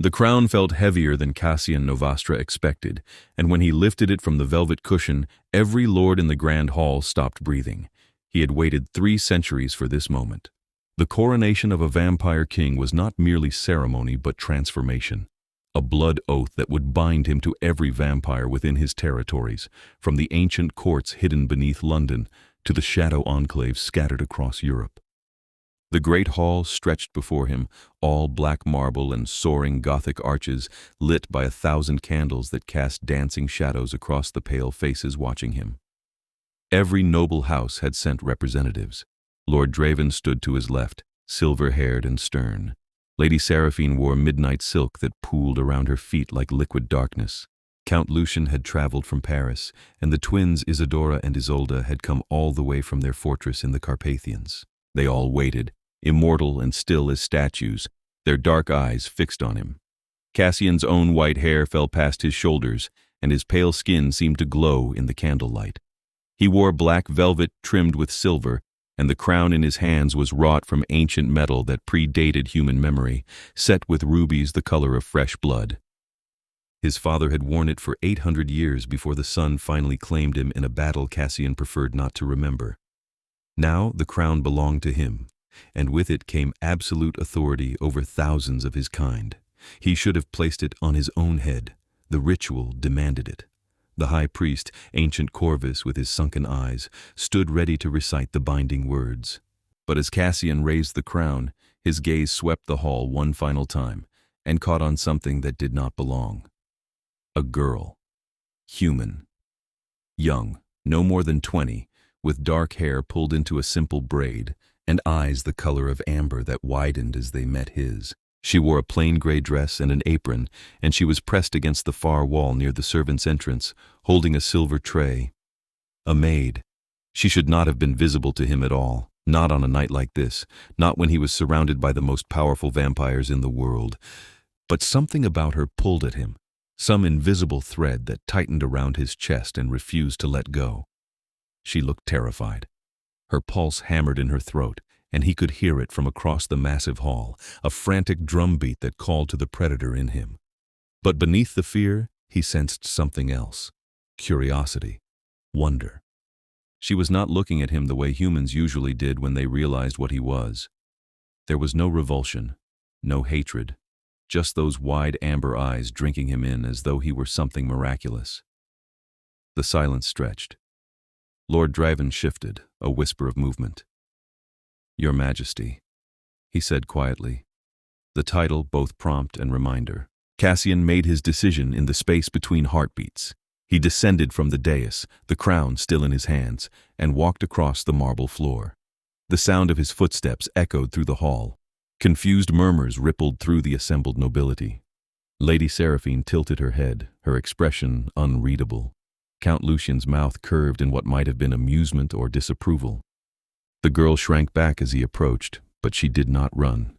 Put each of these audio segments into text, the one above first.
The crown felt heavier than Kassian Novastra expected, and when he lifted it from the velvet cushion, every lord in the grand hall stopped breathing. He had waited 3 centuries for this moment. The coronation of a vampire king was not merely ceremony but transformation. A blood oath that would bind him to every vampire within his territories, from the ancient courts hidden beneath London to the shadow enclaves scattered across Europe. The great hall stretched before him, all black marble and soaring Gothic arches, lit by 1,000 candles that cast dancing shadows across the pale faces watching him. Every noble house had sent representatives. Lord Draven stood to his left, silver-haired and stern. Lady Seraphine wore midnight silk that pooled around her feet like liquid darkness. Count Lucian had traveled from Paris, and the twins Isadora and Isolde had come all the way from their fortress in the Carpathians. They all waited, immortal and still as statues, their dark eyes fixed on him. Cassian's own white hair fell past his shoulders, and his pale skin seemed to glow in the candlelight. He wore black velvet trimmed with silver, and the crown in his hands was wrought from ancient metal that predated human memory, set with rubies the color of fresh blood. His father had worn it for 800 years before the sun finally claimed him in a battle Cassian preferred not to remember. Now the crown belonged to him, and with it came absolute authority over thousands of his kind. He should have placed it on his own head. The ritual demanded it. The high priest, ancient Corvus with his sunken eyes, stood ready to recite the binding words. But as Cassian raised the crown, his gaze swept the hall one final time and caught on something that did not belong. A girl. Human. Young, no more than 20, with dark hair pulled into a simple braid, and eyes the color of amber that widened as they met his. She wore a plain gray dress and an apron, and she was pressed against the far wall near the servants' entrance, holding a silver tray. A maid. She should not have been visible to him at all, not on a night like this, not when he was surrounded by the most powerful vampires in the world. But something about her pulled at him, some invisible thread that tightened around his chest and refused to let go. She looked terrified. Her pulse hammered in her throat, and he could hear it from across the massive hall, a frantic drumbeat that called to the predator in him. But beneath the fear, he sensed something else. Curiosity. Wonder. She was not looking at him the way humans usually did when they realized what he was. There was no revulsion, no hatred, just those wide amber eyes drinking him in as though he were something miraculous. The silence stretched. Lord Draven shifted, a whisper of movement. "Your Majesty," he said quietly, the title both prompt and reminder. Cassian made his decision in the space between heartbeats. He descended from the dais, the crown still in his hands, and walked across the marble floor. The sound of his footsteps echoed through the hall. Confused murmurs rippled through the assembled nobility. Lady Seraphine tilted her head, her expression unreadable. Count Lucian's mouth curved in what might have been amusement or disapproval. The girl shrank back as he approached, but she did not run.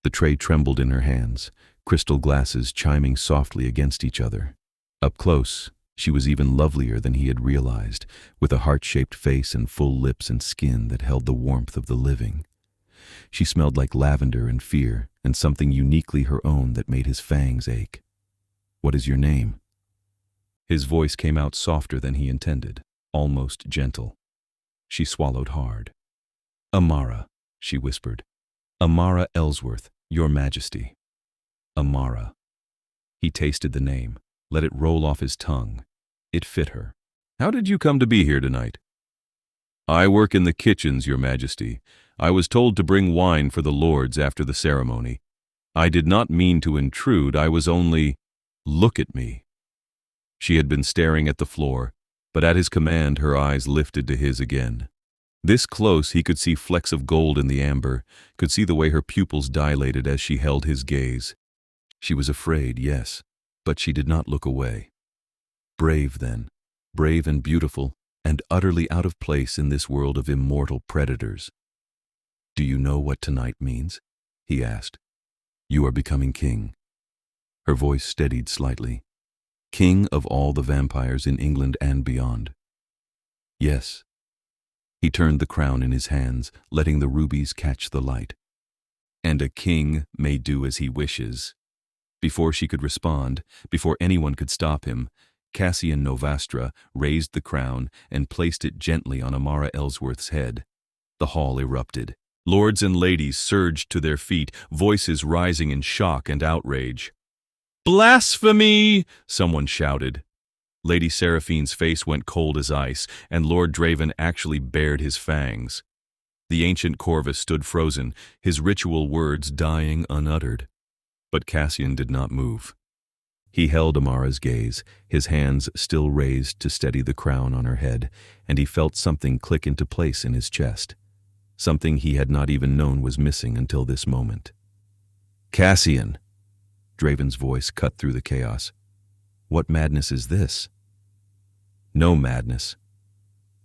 The tray trembled in her hands, crystal glasses chiming softly against each other. Up close, she was even lovelier than he had realized, with a heart-shaped face and full lips and skin that held the warmth of the living. She smelled like lavender and fear, and something uniquely her own that made his fangs ache. "What is your name?" His voice came out softer than he intended, almost gentle. She swallowed hard. "Amara," she whispered. "Amara Ellsworth, Your Majesty." Amara. He tasted the name, let it roll off his tongue. It fit her. "How did you come to be here tonight?" "I work in the kitchens, Your Majesty. I was told to bring wine for the lords after the ceremony. I did not mean to intrude, I was only— Look at me." She had been staring at the floor, but at his command her eyes lifted to his again. This close he could see flecks of gold in the amber, could see the way her pupils dilated as she held his gaze. She was afraid, yes, but she did not look away. Brave then, brave and beautiful, and utterly out of place in this world of immortal predators. "Do you know what tonight means?" he asked. "You are becoming king." Her voice steadied slightly. "King of all the vampires in England and beyond." "Yes." He turned the crown in his hands, letting the rubies catch the light. "And a king may do as he wishes." Before she could respond, before anyone could stop him, Kassian Novastra raised the crown and placed it gently on Amara Ellsworth's head. The hall erupted. Lords and ladies surged to their feet, voices rising in shock and outrage. "Blasphemy!" someone shouted. Lady Seraphine's face went cold as ice, and Lord Draven actually bared his fangs. The ancient Corvus stood frozen, his ritual words dying unuttered. But Kassian did not move. He held Amara's gaze, his hands still raised to steady the crown on her head, and he felt something click into place in his chest. Something he had not even known was missing until this moment. "Kassian!" Draven's voice cut through the chaos. "What madness is this?" "No madness."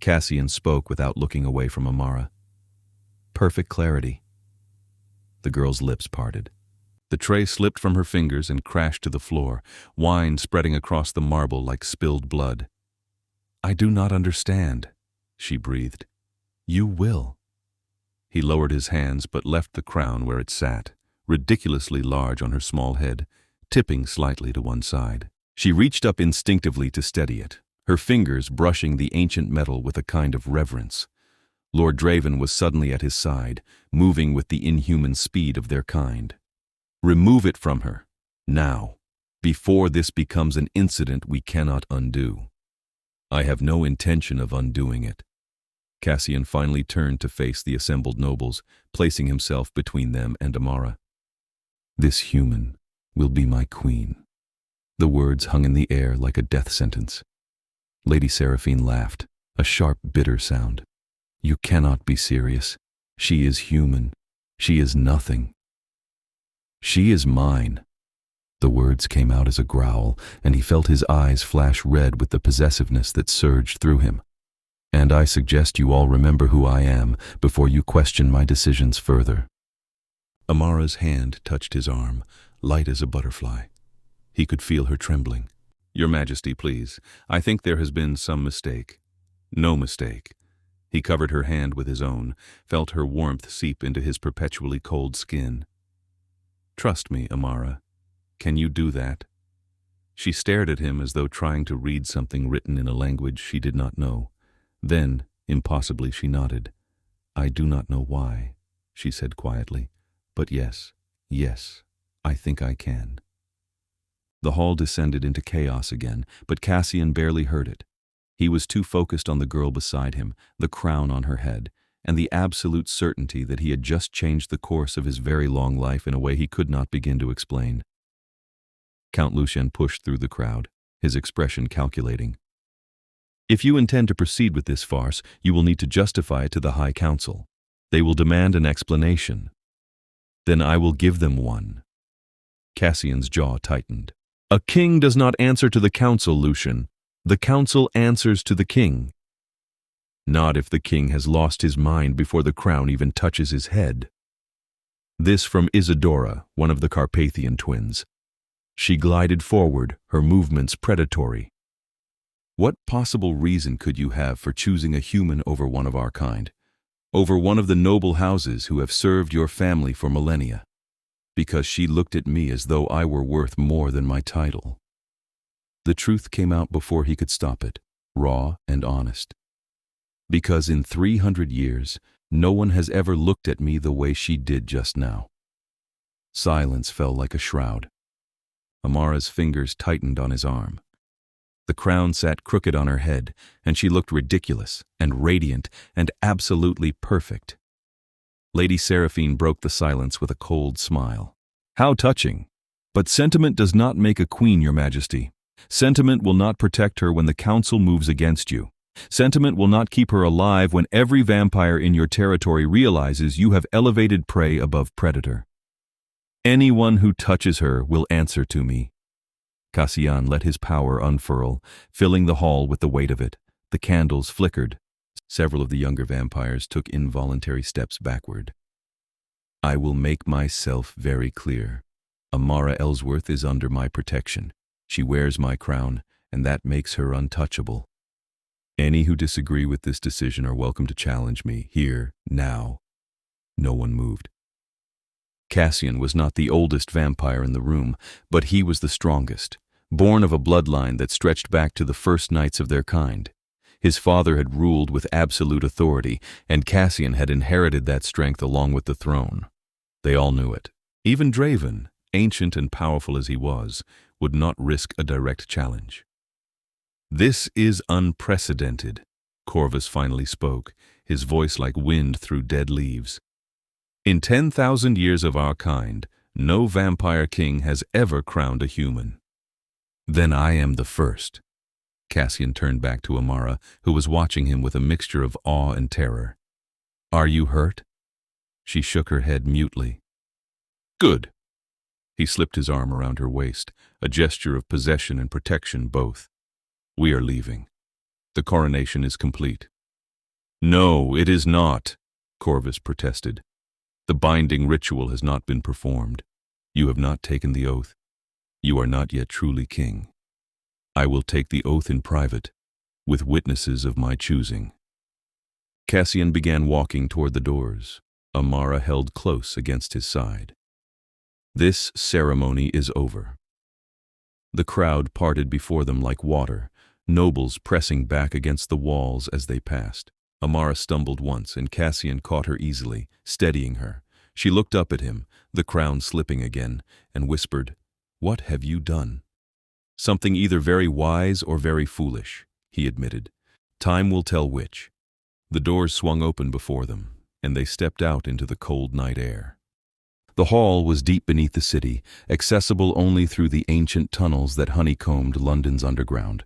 Kassian spoke without looking away from Amara. "Perfect clarity." The girl's lips parted. The tray slipped from her fingers and crashed to the floor, wine spreading across the marble like spilled blood. "I do not understand," she breathed. "You will." He lowered his hands but left the crown where it sat, ridiculously large on her small head, tipping slightly to one side. She reached up instinctively to steady it, her fingers brushing the ancient metal with a kind of reverence. Lord Draven was suddenly at his side, moving with the inhuman speed of their kind. "Remove it from her, now, before this becomes an incident we cannot undo." "I have no intention of undoing it." Kassian finally turned to face the assembled nobles, placing himself between them and Amara. "This human will be my queen." The words hung in the air like a death sentence. Lady Seraphine laughed, a sharp, bitter sound. "You cannot be serious. She is human. She is nothing. She is mine." The words came out as a growl, and he felt his eyes flash red with the possessiveness that surged through him. "And I suggest you all remember who I am before you question my decisions further." Amara's hand touched his arm, light as a butterfly. He could feel her trembling. "Your Majesty, please. I think there has been some mistake." "No mistake." He covered her hand with his own, felt her warmth seep into his perpetually cold skin. "Trust me, Amara. Can you do that?" She stared at him as though trying to read something written in a language she did not know. Then, impossibly, she nodded. "I do not know why," she said quietly, "but yes, I think I can." The hall descended into chaos again, but Kassian barely heard it. He was too focused on the girl beside him, the crown on her head, and the absolute certainty that he had just changed the course of his very long life in a way he could not begin to explain. Count Lucien pushed through the crowd, his expression calculating. "If you intend to proceed with this farce, you will need to justify it to the High Council. They will demand an explanation. Then I will give them one." Kassian's jaw tightened. "A king does not answer to the council, Lucien. The council answers to the king." "Not if the king has lost his mind before the crown even touches his head." This from Isadora, one of the Carpathian twins. She glided forward, her movements predatory. "What possible reason could you have for choosing a human over one of our kind? Over one of the noble houses who have served your family for millennia?" "Because she looked at me as though I were worth more than my title." The truth came out before he could stop it, raw and honest. "Because in 300 years, no one has ever looked at me the way she did just now." Silence fell like a shroud. Amara's fingers tightened on his arm. The crown sat crooked on her head, and she looked ridiculous and radiant and absolutely perfect. Lady Seraphine broke the silence with a cold smile. "How touching! But sentiment does not make a queen, Your Majesty. Sentiment will not protect her when the council moves against you. Sentiment will not keep her alive when every vampire in your territory realizes you have elevated prey above predator. Anyone who touches her will answer to me." Kassian let his power unfurl, filling the hall with the weight of it. The candles flickered. Several of the younger vampires took involuntary steps backward. "I will make myself very clear. Amara Ellsworth is under my protection. She wears my crown, and that makes her untouchable. Any who disagree with this decision are welcome to challenge me, here, now." No one moved. Kassian was not the oldest vampire in the room, but he was the strongest, born of a bloodline that stretched back to the first knights of their kind. His father had ruled with absolute authority, and Kassian had inherited that strength along with the throne. They all knew it. Even Draven, ancient and powerful as he was, would not risk a direct challenge. "This is unprecedented," Corvus finally spoke, his voice like wind through dead leaves. "In 10,000 years of our kind, no vampire king has ever crowned a human." "Then I am the first." Kassian turned back to Amara, who was watching him with a mixture of awe and terror. "Are you hurt?" She shook her head mutely. "Good." He slipped his arm around her waist, a gesture of possession and protection both. "We are leaving. The coronation is complete." "No, it is not," Corvus protested. "The binding ritual has not been performed. You have not taken the oath. You are not yet truly king. I will take the oath in private, with witnesses of my choosing." Kassian began walking toward the doors. Amara held close against his side. "This ceremony is over." The crowd parted before them like water, nobles pressing back against the walls as they passed. Amara stumbled once, and Kassian caught her easily, steadying her. She looked up at him, the crown slipping again, and whispered, "What have you done?" "Something either very wise or very foolish," he admitted. "Time will tell which." The doors swung open before them, and they stepped out into the cold night air. The hall was deep beneath the city, accessible only through the ancient tunnels that honeycombed London's underground.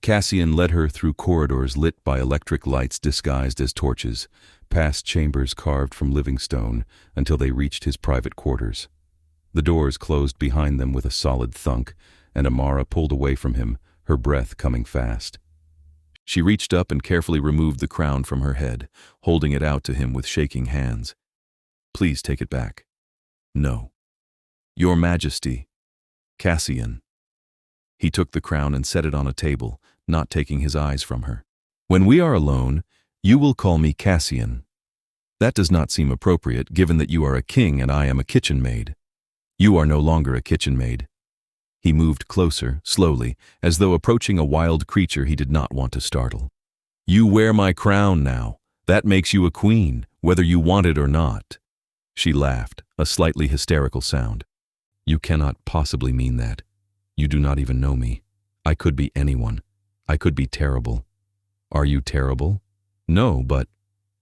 Kassian led her through corridors lit by electric lights disguised as torches, past chambers carved from living stone, until they reached his private quarters. The doors closed behind them with a solid thunk, and Amara pulled away from him, her breath coming fast. She reached up and carefully removed the crown from her head, holding it out to him with shaking hands. "Please take it back." "No." "Your Majesty." "Kassian." He took the crown and set it on a table, not taking his eyes from her. "When we are alone, you will call me Kassian. That does not seem appropriate, given that you are a king and I am a kitchen maid. You are no longer a kitchen maid." He moved closer, slowly, as though approaching a wild creature he did not want to startle. "You wear my crown now. That makes you a queen, whether you want it or not." She laughed, a slightly hysterical sound. "You cannot possibly mean that. You do not even know me. I could be anyone. I could be terrible." "Are you terrible?" "No, but—"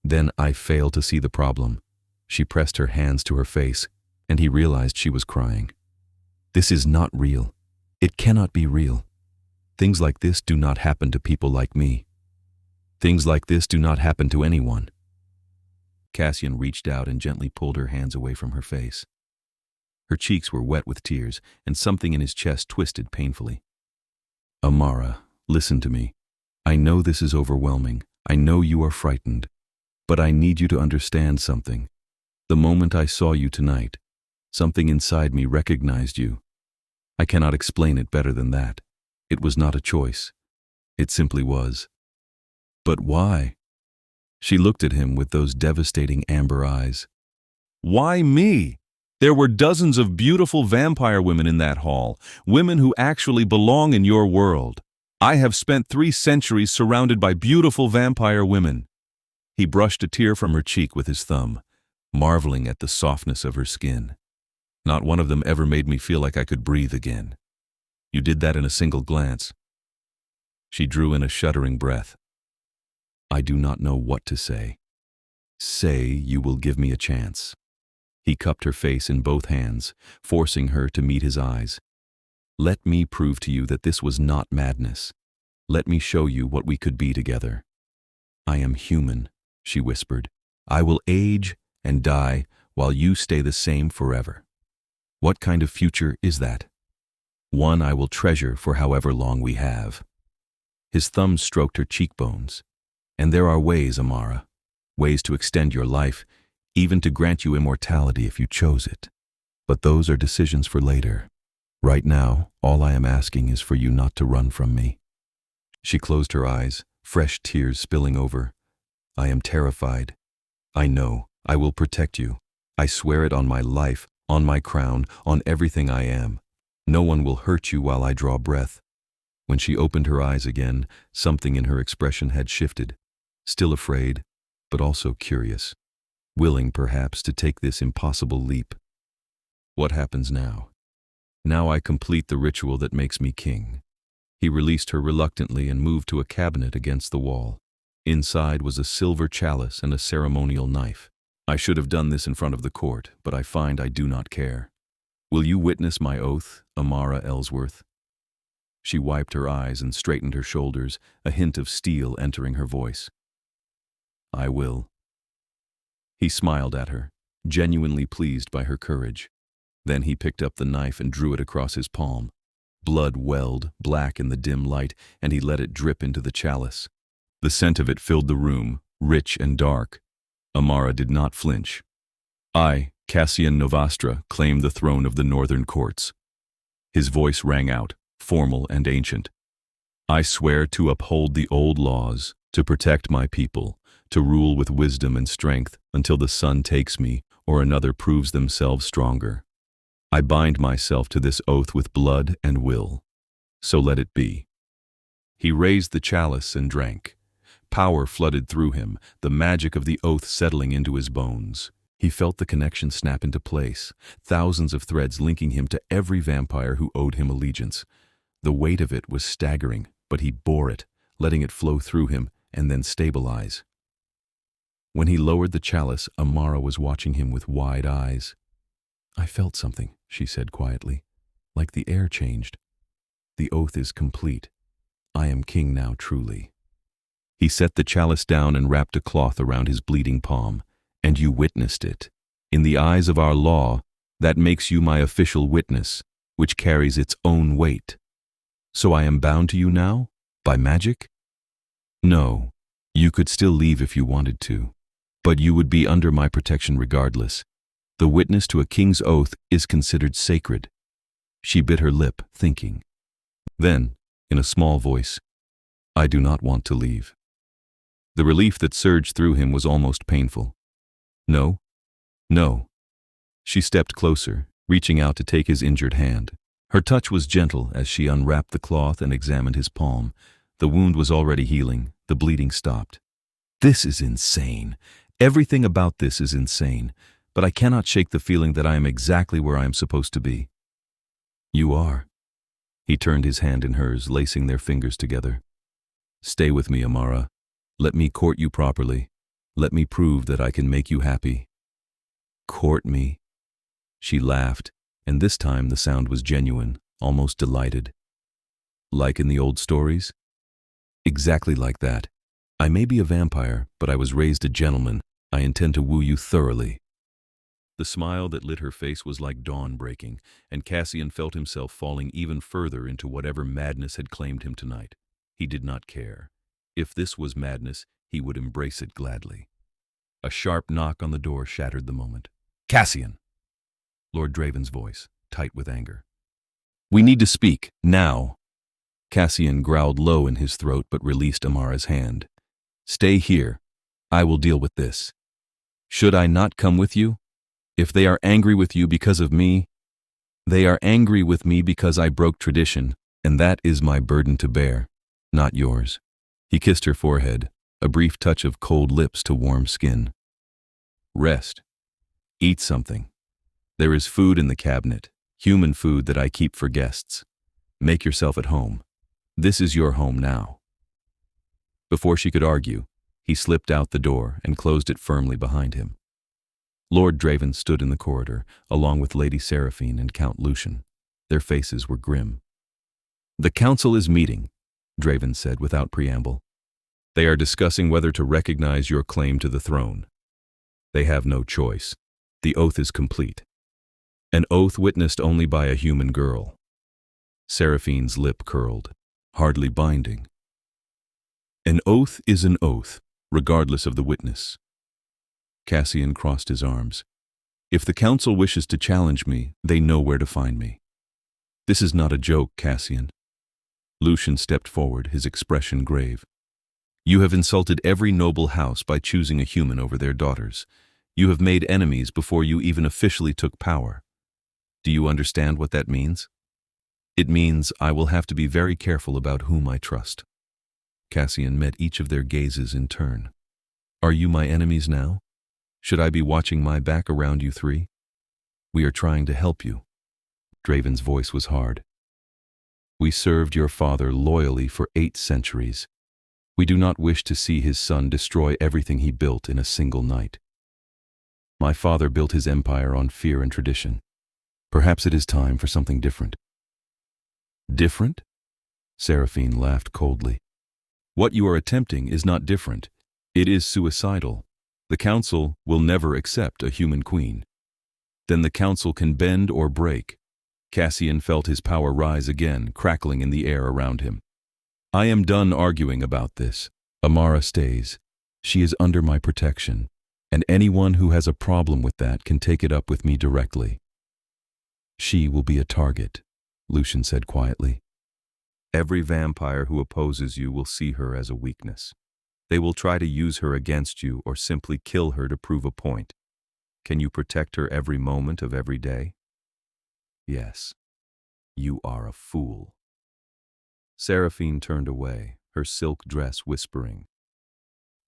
"Then I fail to see the problem." She pressed her hands to her face, and he realized she was crying. "This is not real. It cannot be real. Things like this do not happen to people like me. Things like this do not happen to anyone." Kassian reached out and gently pulled her hands away from her face. Her cheeks were wet with tears, and something in his chest twisted painfully. "Amara, listen to me. I know this is overwhelming. I know you are frightened. But I need you to understand something. The moment I saw you tonight, something inside me recognized you. I cannot explain it better than that. It was not a choice. It simply was." "But why?" She looked at him with those devastating amber eyes. "Why me? There were dozens of beautiful vampire women in that hall, women who actually belong in your world. I have spent 3 centuries surrounded by beautiful vampire women." He brushed a tear from her cheek with his thumb, marveling at the softness of her skin. "Not one of them ever made me feel like I could breathe again. You did that in a single glance." She drew in a shuddering breath. "I do not know what to say." "Say you will give me a chance." He cupped her face in both hands, forcing her to meet his eyes. "Let me prove to you that this was not madness. Let me show you what we could be together." "I am human," she whispered. "I will age and die while you stay the same forever. What kind of future is that? One I will treasure for however long we have." His thumb stroked her cheekbones. "And there are ways, Amara, ways to extend your life, even to grant you immortality if you chose it. But those are decisions for later. Right now, all I am asking is for you not to run from me." She closed her eyes, fresh tears spilling over. "I am terrified. I know. I will protect you. I swear it on my life, on my crown, on everything I am. No one will hurt you while I draw breath." When she opened her eyes again, something in her expression had shifted. Still afraid, but also curious. Willing, perhaps, to take this impossible leap. "What happens now?" "Now I complete the ritual that makes me king." He released her reluctantly and moved to a cabinet against the wall. Inside was a silver chalice and a ceremonial knife. "I should have done this in front of the court, but I find I do not care. Will you witness my oath, Amara Ellsworth?" She wiped her eyes and straightened her shoulders, a hint of steel entering her voice. "I will." He smiled at her, genuinely pleased by her courage. Then he picked up the knife and drew it across his palm. Blood welled, black in the dim light, and he let it drip into the chalice. The scent of it filled the room, rich and dark. Amara did not flinch. "I, Kassian Novastra, claim the throne of the northern courts." His voice rang out, formal and ancient. "I swear to uphold the old laws, to protect my people, to rule with wisdom and strength until the sun takes me or another proves themselves stronger. I bind myself to this oath with blood and will. So let it be." He raised the chalice and drank. Power flooded through him, the magic of the oath settling into his bones. He felt the connection snap into place, thousands of threads linking him to every vampire who owed him allegiance. The weight of it was staggering, but he bore it, letting it flow through him and then stabilize. When he lowered the chalice, Amara was watching him with wide eyes. "I felt something," she said quietly, "like the air changed. The oath is complete. I am king now, truly." He set the chalice down and wrapped a cloth around his bleeding palm. "And you witnessed it. In the eyes of our law, that makes you my official witness, which carries its own weight. So I am bound to you now? By magic?" "No. You could still leave if you wanted to. But you would be under my protection regardless. The witness to a king's oath is considered sacred." She bit her lip, thinking. Then, in a small voice, "I do not want to leave." The relief that surged through him was almost painful. "No, no." She stepped closer, reaching out to take his injured hand. Her touch was gentle as she unwrapped the cloth and examined his palm. The wound was already healing, the bleeding stopped. "This is insane. Everything about this is insane, but I cannot shake the feeling that I am exactly where I am supposed to be." "You are." He turned his hand in hers, lacing their fingers together. "Stay with me, Amara. Let me court you properly. Let me prove that I can make you happy." "Court me?" She laughed, and this time the sound was genuine, almost delighted. "Like in the old stories?" "Exactly like that. I may be a vampire, but I was raised a gentleman. I intend to woo you thoroughly." The smile that lit her face was like dawn breaking, and Kassian felt himself falling even further into whatever madness had claimed him tonight. He did not care. If this was madness, he would embrace it gladly. A sharp knock on the door shattered the moment. "Kassian!" Lord Draven's voice, tight with anger. "We need to speak, now." Kassian growled low in his throat but released Amara's hand. "Stay here. I will deal with this. Should I not come with you? If they are angry with you because of me, they are angry with me because I broke tradition, and that is my burden to bear, not yours." He kissed her forehead, a brief touch of cold lips to warm skin. "Rest. Eat something. There is food in the cabinet, human food that I keep for guests. Make yourself at home. This is your home now." Before she could argue, he slipped out the door and closed it firmly behind him. Lord Draven stood in the corridor, along with Lady Seraphine and Count Lucian. Their faces were grim. "The council is meeting," Draven said without preamble. "They are discussing whether to recognize your claim to the throne. They have no choice. The oath is complete. An oath witnessed only by a human girl." Seraphine's lip curled, hardly binding. "An oath is an oath, regardless of the witness." Kassian crossed his arms. "If the council wishes to challenge me, they know where to find me." "This is not a joke, Kassian." Lucian stepped forward, his expression grave. "You have insulted every noble house by choosing a human over their daughters. You have made enemies before you even officially took power. Do you understand what that means? It means I will have to be very careful about whom I trust. Kassian met each of their gazes in turn. Are you my enemies now? Should I be watching my back around you three? We are trying to help you. Draven's voice was hard. We served your father loyally for 8 centuries. We do not wish to see his son destroy everything he built in a single night. My father built his empire on fear and tradition. Perhaps it is time for something different. Different? Seraphine laughed coldly. What you are attempting is not different. It is suicidal. The council will never accept a human queen. Then the council can bend or break. Kassian felt his power rise again, crackling in the air around him. I am done arguing about this. Amara stays. She is under my protection, and anyone who has a problem with that can take it up with me directly. She will be a target, Lucian said quietly. Every vampire who opposes you will see her as a weakness. They will try to use her against you or simply kill her to prove a point. Can you protect her every moment of every day? Yes. You are a fool. Seraphine turned away, her silk dress whispering.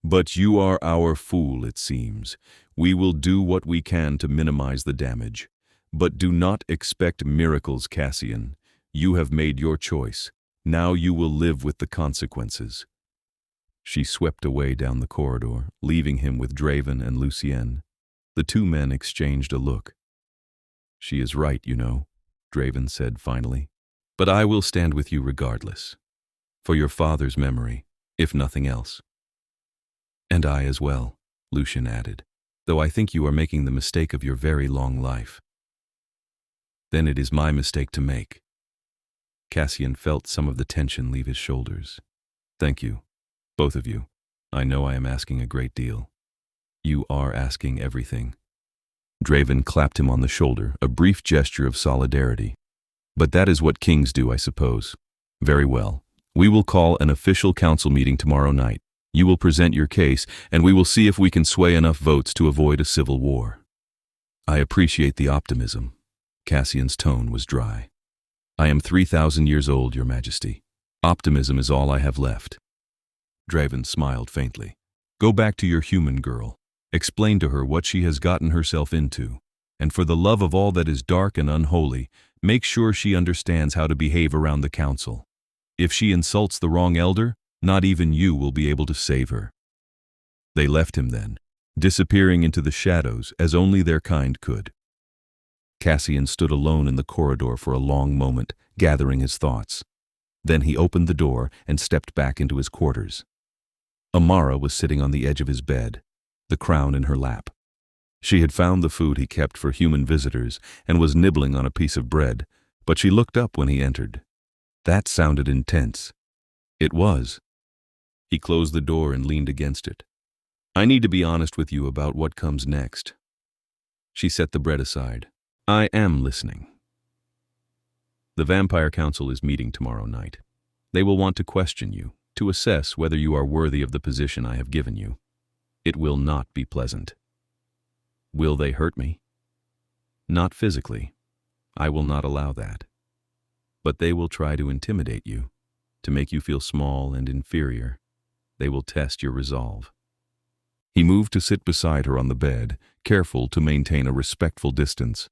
But you are our fool, it seems. We will do what we can to minimize the damage. But do not expect miracles, Kassian. You have made your choice. Now you will live with the consequences. She swept away down the corridor, leaving him with Draven and Lucienne. The 2 men exchanged a look. She is right, you know, Draven said finally. But I will stand with you regardless. For your father's memory, if nothing else. And I as well, Lucian added, though I think you are making the mistake of your very long life. Then it is my mistake to make. Kassian felt some of the tension leave his shoulders. Thank you, both of you. I know I am asking a great deal. You are asking everything. Draven clapped him on the shoulder, a brief gesture of solidarity. But that is what kings do, I suppose. Very well. We will call an official council meeting tomorrow night. You will present your case, and we will see if we can sway enough votes to avoid a civil war. I appreciate the optimism. Kassian's tone was dry. I am 3,000 years old, Your Majesty. Optimism is all I have left. Draven smiled faintly. Go back to your human girl. Explain to her what she has gotten herself into. And for the love of all that is dark and unholy, make sure she understands how to behave around the council. If she insults the wrong elder, not even you will be able to save her. They left him then, disappearing into the shadows as only their kind could. Kassian stood alone in the corridor for a long moment, gathering his thoughts. Then he opened the door and stepped back into his quarters. Amara was sitting on the edge of his bed, the crown in her lap. She had found the food he kept for human visitors and was nibbling on a piece of bread, but she looked up when he entered. That sounded intense. It was. He closed the door and leaned against it. I need to be honest with you about what comes next. She set the bread aside. I am listening. The Vampire Council is meeting tomorrow night. They will want to question you, to assess whether you are worthy of the position I have given you. It will not be pleasant. Will they hurt me? Not physically. I will not allow that. But they will try to intimidate you, to make you feel small and inferior. They will test your resolve. He moved to sit beside her on the bed, careful to maintain a respectful distance.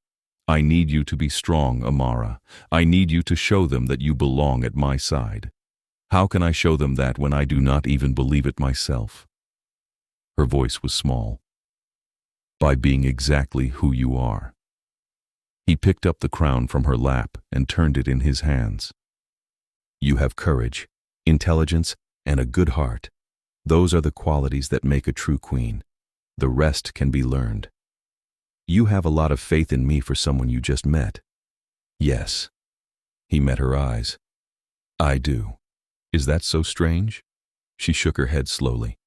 I need you to be strong, Amara. I need you to show them that you belong at my side. How can I show them that when I do not even believe it myself? Her voice was small. By being exactly who you are. He picked up the crown from her lap and turned it in his hands. You have courage, intelligence, and a good heart. Those are the qualities that make a true queen. The rest can be learned. You have a lot of faith in me for someone you just met. Yes. He met her eyes. I do. Is that so strange? She shook her head slowly.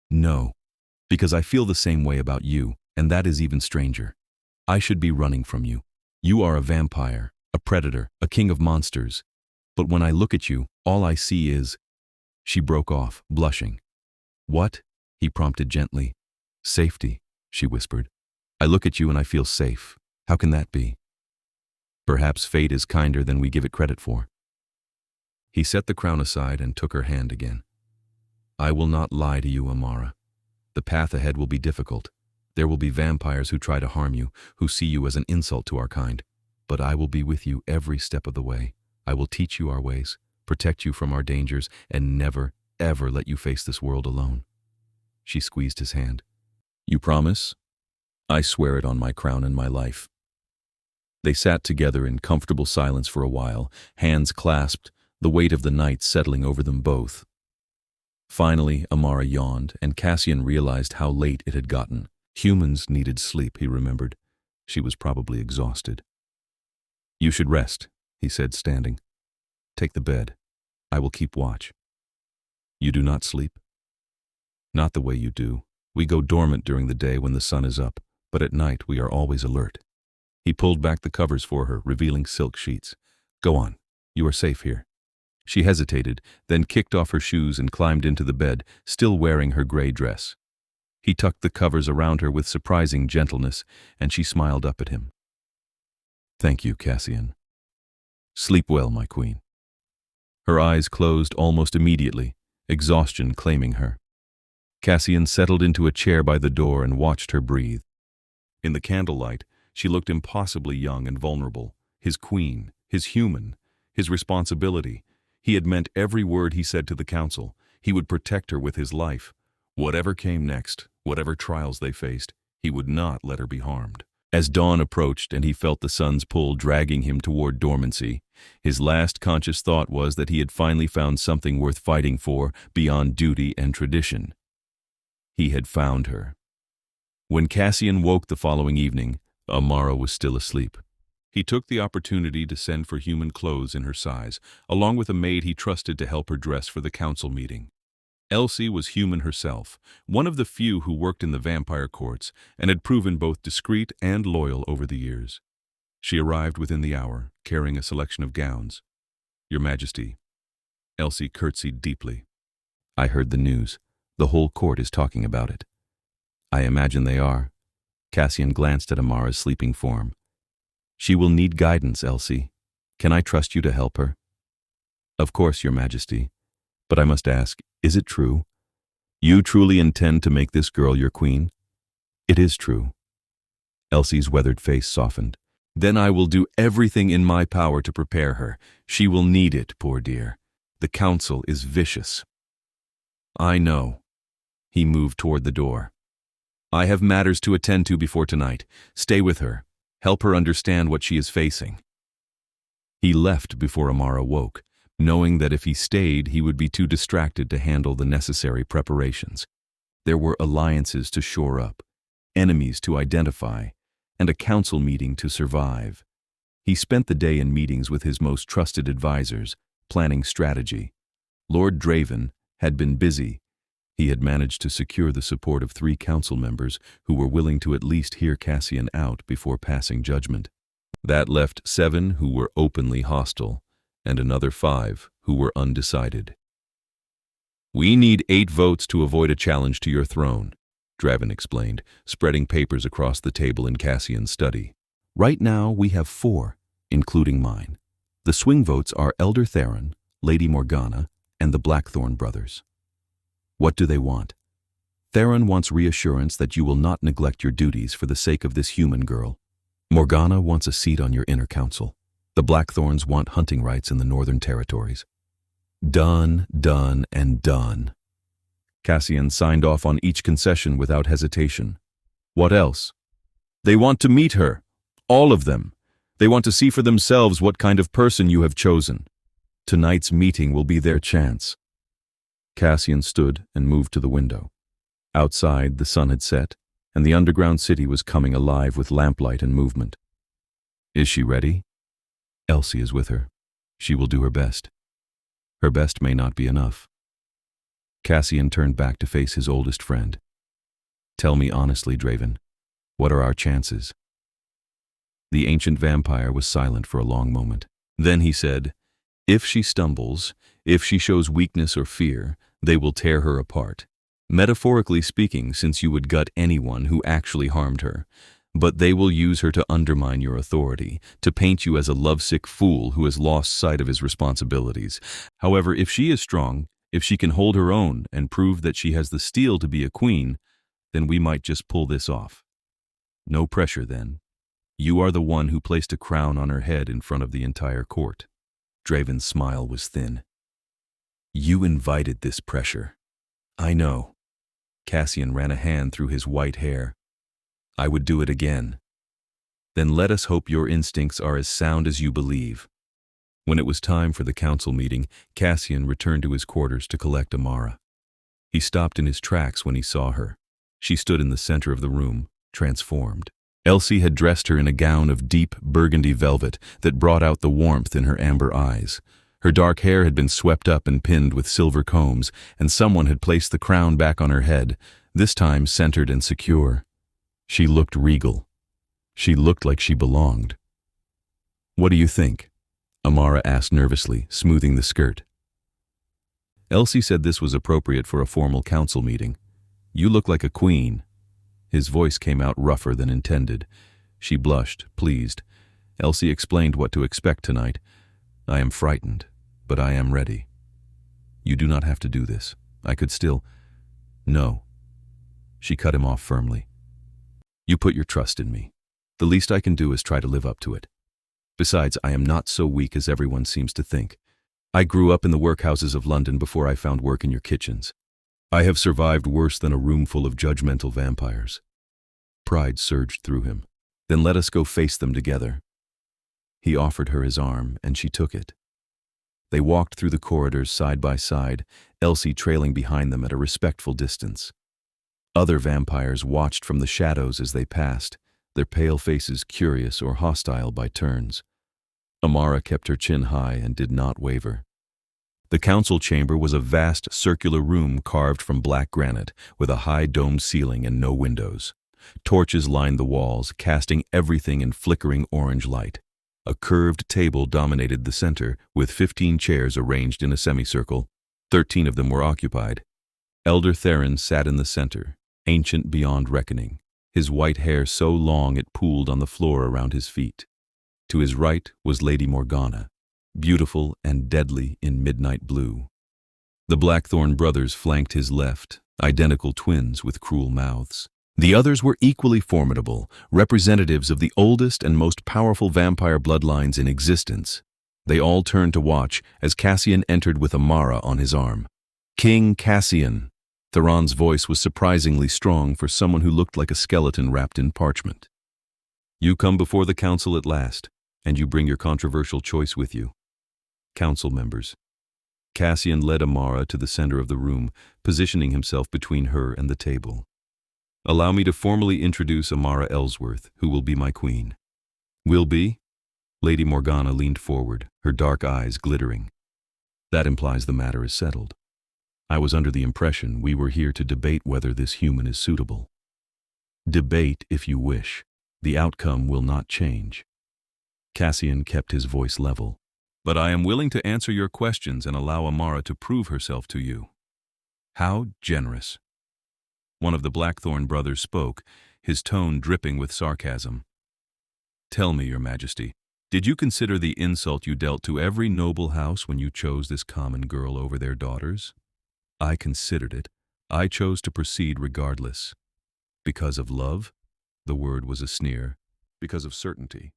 No, because I feel the same way about you, and that is even stranger. I should be running from you. You are a vampire, a predator, a king of monsters. But when I look at you, all I see is... She broke off, blushing. What? He prompted gently. Safety, she whispered. I look at you and I feel safe. How can that be? Perhaps fate is kinder than we give it credit for. He set the crown aside and took her hand again. I will not lie to you, Amara. The path ahead will be difficult. There will be vampires who try to harm you, who see you as an insult to our kind. But I will be with you every step of the way. I will teach you our ways, protect you from our dangers, and never, ever let you face this world alone. She squeezed his hand. You promise? I swear it on my crown and my life. They sat together in comfortable silence for a while, hands clasped, the weight of the night settling over them both. Finally, Amara yawned, and Kassian realized how late it had gotten. Humans needed sleep, he remembered. She was probably exhausted. You should rest, he said, standing. Take the bed. I will keep watch. You do not sleep? Not the way you do. We go dormant during the day when the sun is up, but at night we are always alert. He pulled back the covers for her, revealing silk sheets. Go on. You are safe here. She hesitated, then kicked off her shoes and climbed into the bed, still wearing her gray dress. He tucked the covers around her with surprising gentleness, and she smiled up at him. Thank you, Kassian. Sleep well, my queen. Her eyes closed almost immediately, exhaustion claiming her. Kassian settled into a chair by the door and watched her breathe. In the candlelight, she looked impossibly young and vulnerable. His queen, his human, his responsibility. He had meant every word he said to the council. He would protect her with his life. Whatever came next, whatever trials they faced, he would not let her be harmed. As dawn approached and he felt the sun's pull dragging him toward dormancy, his last conscious thought was that he had finally found something worth fighting for beyond duty and tradition. He had found her. When Kassian woke the following evening, Amara was still asleep. He took the opportunity to send for human clothes in her size, along with a maid he trusted to help her dress for the council meeting. Elsie was human herself, one of the few who worked in the vampire courts and had proven both discreet and loyal over the years. She arrived within the hour, carrying a selection of gowns. Your Majesty. Elsie curtsied deeply. I heard the news. The whole court is talking about it. I imagine they are. Kassian glanced at Amara's sleeping form. She will need guidance, Elsie. Can I trust you to help her? Of course, Your Majesty. But I must ask, is it true? You truly intend to make this girl your queen? It is true. Elsie's weathered face softened. Then I will do everything in my power to prepare her. She will need it, poor dear. The council is vicious. I know. He moved toward the door. I have matters to attend to before tonight. Stay with her. Help her understand what she is facing. He left before Amara woke, knowing that if he stayed, he would be too distracted to handle the necessary preparations. There were alliances to shore up, enemies to identify, and a council meeting to survive. He spent the day in meetings with his most trusted advisors, planning strategy. Lord Draven had been busy. He had managed to secure the support of 3 council members who were willing to at least hear Kassian out before passing judgment. That left 7 who were openly hostile, and another 5 who were undecided. We need 8 votes to avoid a challenge to your throne, Draven explained, spreading papers across the table in Kassian's study. Right now we have 4, including mine. The swing votes are Elder Theron, Lady Morgana, and the Blackthorn brothers. What do they want? Theron wants reassurance that you will not neglect your duties for the sake of this human girl. Morgana wants a seat on your inner council. The Blackthorns want hunting rights in the Northern Territories. Done, done, and done. Kassian signed off on each concession without hesitation. What else? They want to meet her. All of them. They want to see for themselves what kind of person you have chosen. Tonight's meeting will be their chance. Kassian stood and moved to the window. Outside, the sun had set, and the underground city was coming alive with lamplight and movement. Is she ready? Elsie is with her. She will do her best. Her best may not be enough. Kassian turned back to face his oldest friend. Tell me honestly, Draven, what are our chances? The ancient vampire was silent for a long moment. Then he said, if she stumbles, if she shows weakness or fear, they will tear her apart. Metaphorically speaking, since you would gut anyone who actually harmed her. But they will use her to undermine your authority, to paint you as a lovesick fool who has lost sight of his responsibilities. However, if she is strong, if she can hold her own and prove that she has the steel to be a queen, then we might just pull this off. No pressure then. You are the one who placed a crown on her head in front of the entire court. Draven's smile was thin. You invited this pressure. I know. Kassian ran a hand through his white hair. I would do it again. Then let us hope your instincts are as sound as you believe. When it was time for the council meeting, Kassian returned to his quarters to collect Amara. He stopped in his tracks when he saw her. She stood in the center of the room, transformed. Elsie had dressed her in a gown of deep burgundy velvet that brought out the warmth in her amber eyes. Her dark hair had been swept up and pinned with silver combs, and someone had placed the crown back on her head, this time centered and secure. She looked regal. She looked like she belonged. What do you think? Amara asked nervously, smoothing the skirt. Elsie said this was appropriate for a formal council meeting. You look like a queen. His voice came out rougher than intended. She blushed, pleased. Elsie explained what to expect tonight. I am frightened, but I am ready. You do not have to do this. I could still... No. She cut him off firmly. You put your trust in me. The least I can do is try to live up to it. Besides, I am not so weak as everyone seems to think. I grew up in the workhouses of London before I found work in your kitchens. I have survived worse than a room full of judgmental vampires. Pride surged through him. Then let us go face them together. He offered her his arm, and she took it. They walked through the corridors side by side, Elsie trailing behind them at a respectful distance. Other vampires watched from the shadows as they passed, their pale faces curious or hostile by turns. Amara kept her chin high and did not waver. The council chamber was a vast circular room carved from black granite, with a high domed ceiling and no windows. Torches lined the walls, casting everything in flickering orange light. A curved table dominated the center, with 15 chairs arranged in a semicircle. 13 of them were occupied. Elder Theron sat in the center, ancient beyond reckoning, his white hair so long it pooled on the floor around his feet. To his right was Lady Morgana, beautiful and deadly in midnight blue. The Blackthorn brothers flanked his left, identical twins with cruel mouths. The others were equally formidable, representatives of the oldest and most powerful vampire bloodlines in existence. They all turned to watch as Kassian entered with Amara on his arm. King Kassian. Theron's voice was surprisingly strong for someone who looked like a skeleton wrapped in parchment. You come before the council at last, and you bring your controversial choice with you. Council members. Kassian led Amara to the center of the room, positioning himself between her and the table. Allow me to formally introduce Amara Ellsworth, who will be my queen. Will be? Lady Morgana leaned forward, her dark eyes glittering. That implies the matter is settled. I was under the impression we were here to debate whether this human is suitable. Debate if you wish. The outcome will not change. Kassian kept his voice level. But I am willing to answer your questions and allow Amara to prove herself to you. How generous. One of the Blackthorn brothers spoke, his tone dripping with sarcasm. Tell me, Your Majesty, did you consider the insult you dealt to every noble house when you chose this common girl over their daughters? I considered it. I chose to proceed regardless. Because of love? The word was a sneer. Because of certainty.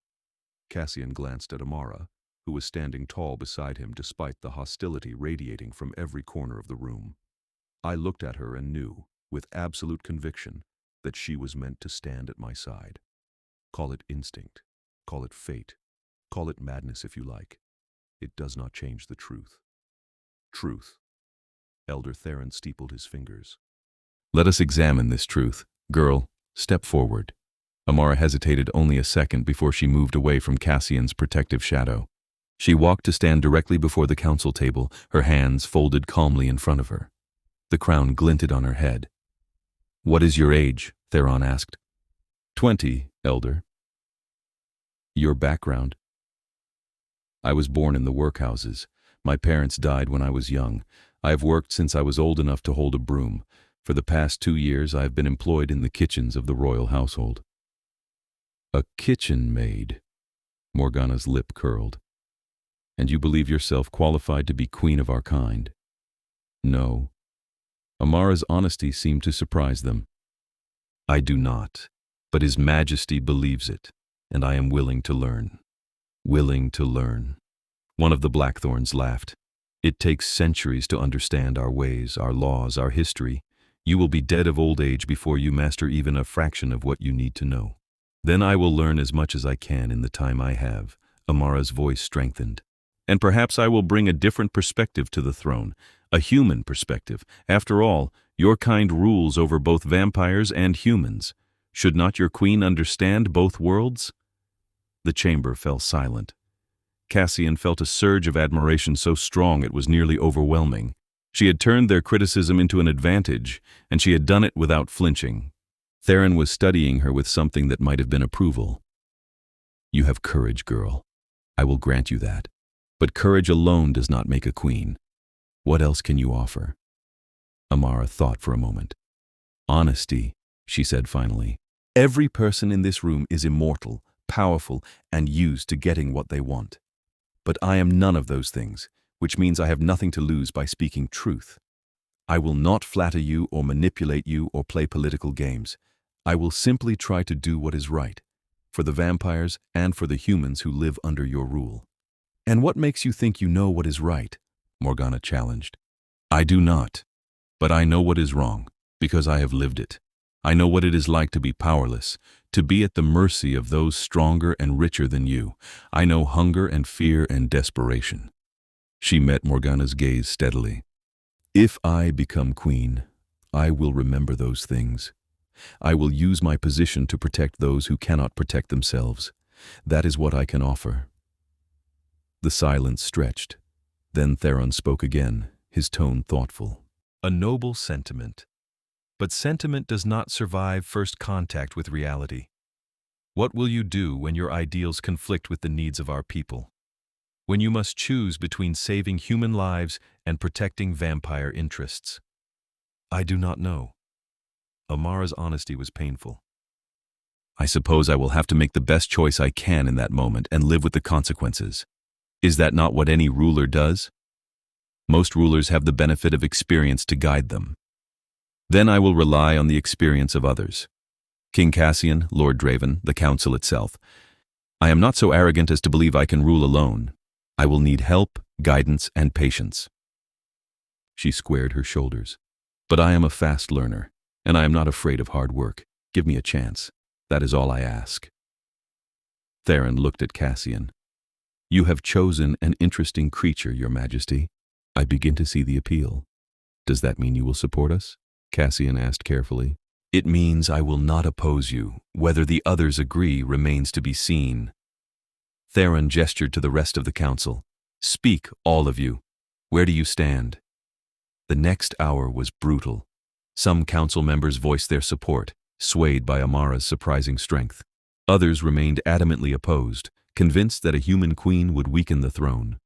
Kassian glanced at Amara, who was standing tall beside him despite the hostility radiating from every corner of the room. I looked at her and knew, with absolute conviction, that she was meant to stand at my side. Call it instinct, call it fate, call it madness if you like. It does not change the truth. Truth. Elder Theron steepled his fingers. Let us examine this truth. Girl, step forward. Amara hesitated only a second before she moved away from Kassian's protective shadow. She walked to stand directly before the council table, her hands folded calmly in front of her. The crown glinted on her head. What is your age? Theron asked. 20, Elder. Your background? I was born in the workhouses. My parents died when I was young. I have worked since I was old enough to hold a broom. For the past 2 years, I have been employed in the kitchens of the royal household. A kitchen maid. Morgana's lip curled. And you believe yourself qualified to be queen of our kind? No. Amara's honesty seemed to surprise them. I do not, but His Majesty believes it, and I am willing to learn. Willing to learn. One of the Blackthorns laughed. It takes centuries to understand our ways, our laws, our history. You will be dead of old age before you master even a fraction of what you need to know. Then I will learn as much as I can in the time I have. Amara's voice strengthened. And perhaps I will bring a different perspective to the throne, a human perspective. After all, your kind rules over both vampires and humans. Should not your queen understand both worlds? The chamber fell silent. Kassian felt a surge of admiration so strong it was nearly overwhelming. She had turned their criticism into an advantage, and she had done it without flinching. Theron was studying her with something that might have been approval. You have courage, girl. I will grant you that. But courage alone does not make a queen. What else can you offer? Amara thought for a moment. Honesty, she said finally. Every person in this room is immortal, powerful, and used to getting what they want. But I am none of those things, which means I have nothing to lose by speaking truth. I will not flatter you or manipulate you or play political games. I will simply try to do what is right, for the vampires and for the humans who live under your rule. And what makes you think you know what is right? Morgana challenged. I do not, but I know what is wrong, because I have lived it. I know what it is like to be powerless, to be at the mercy of those stronger and richer than you. I know hunger and fear and desperation. She met Morgana's gaze steadily. If I become queen, I will remember those things. I will use my position to protect those who cannot protect themselves. That is what I can offer. The silence stretched. Then Theron spoke again, his tone thoughtful. A noble sentiment. But sentiment does not survive first contact with reality. What will you do when your ideals conflict with the needs of our people? When you must choose between saving human lives and protecting vampire interests? I do not know. Amara's honesty was painful. I suppose I will have to make the best choice I can in that moment and live with the consequences. Is that not what any ruler does? Most rulers have the benefit of experience to guide them. Then I will rely on the experience of others. King Kassian, Lord Draven, the council itself. I am not so arrogant as to believe I can rule alone. I will need help, guidance, and patience. She squared her shoulders. But I am a fast learner, and I am not afraid of hard work. Give me a chance. That is all I ask. Theron looked at Kassian. You have chosen an interesting creature, Your Majesty. I begin to see the appeal. Does that mean you will support us? Kassian asked carefully. It means I will not oppose you. Whether the others agree remains to be seen. Theron gestured to the rest of the council. Speak, all of you. Where do you stand? The next hour was brutal. Some council members voiced their support, swayed by Amara's surprising strength. Others remained adamantly opposed, convinced that a human queen would weaken the throne.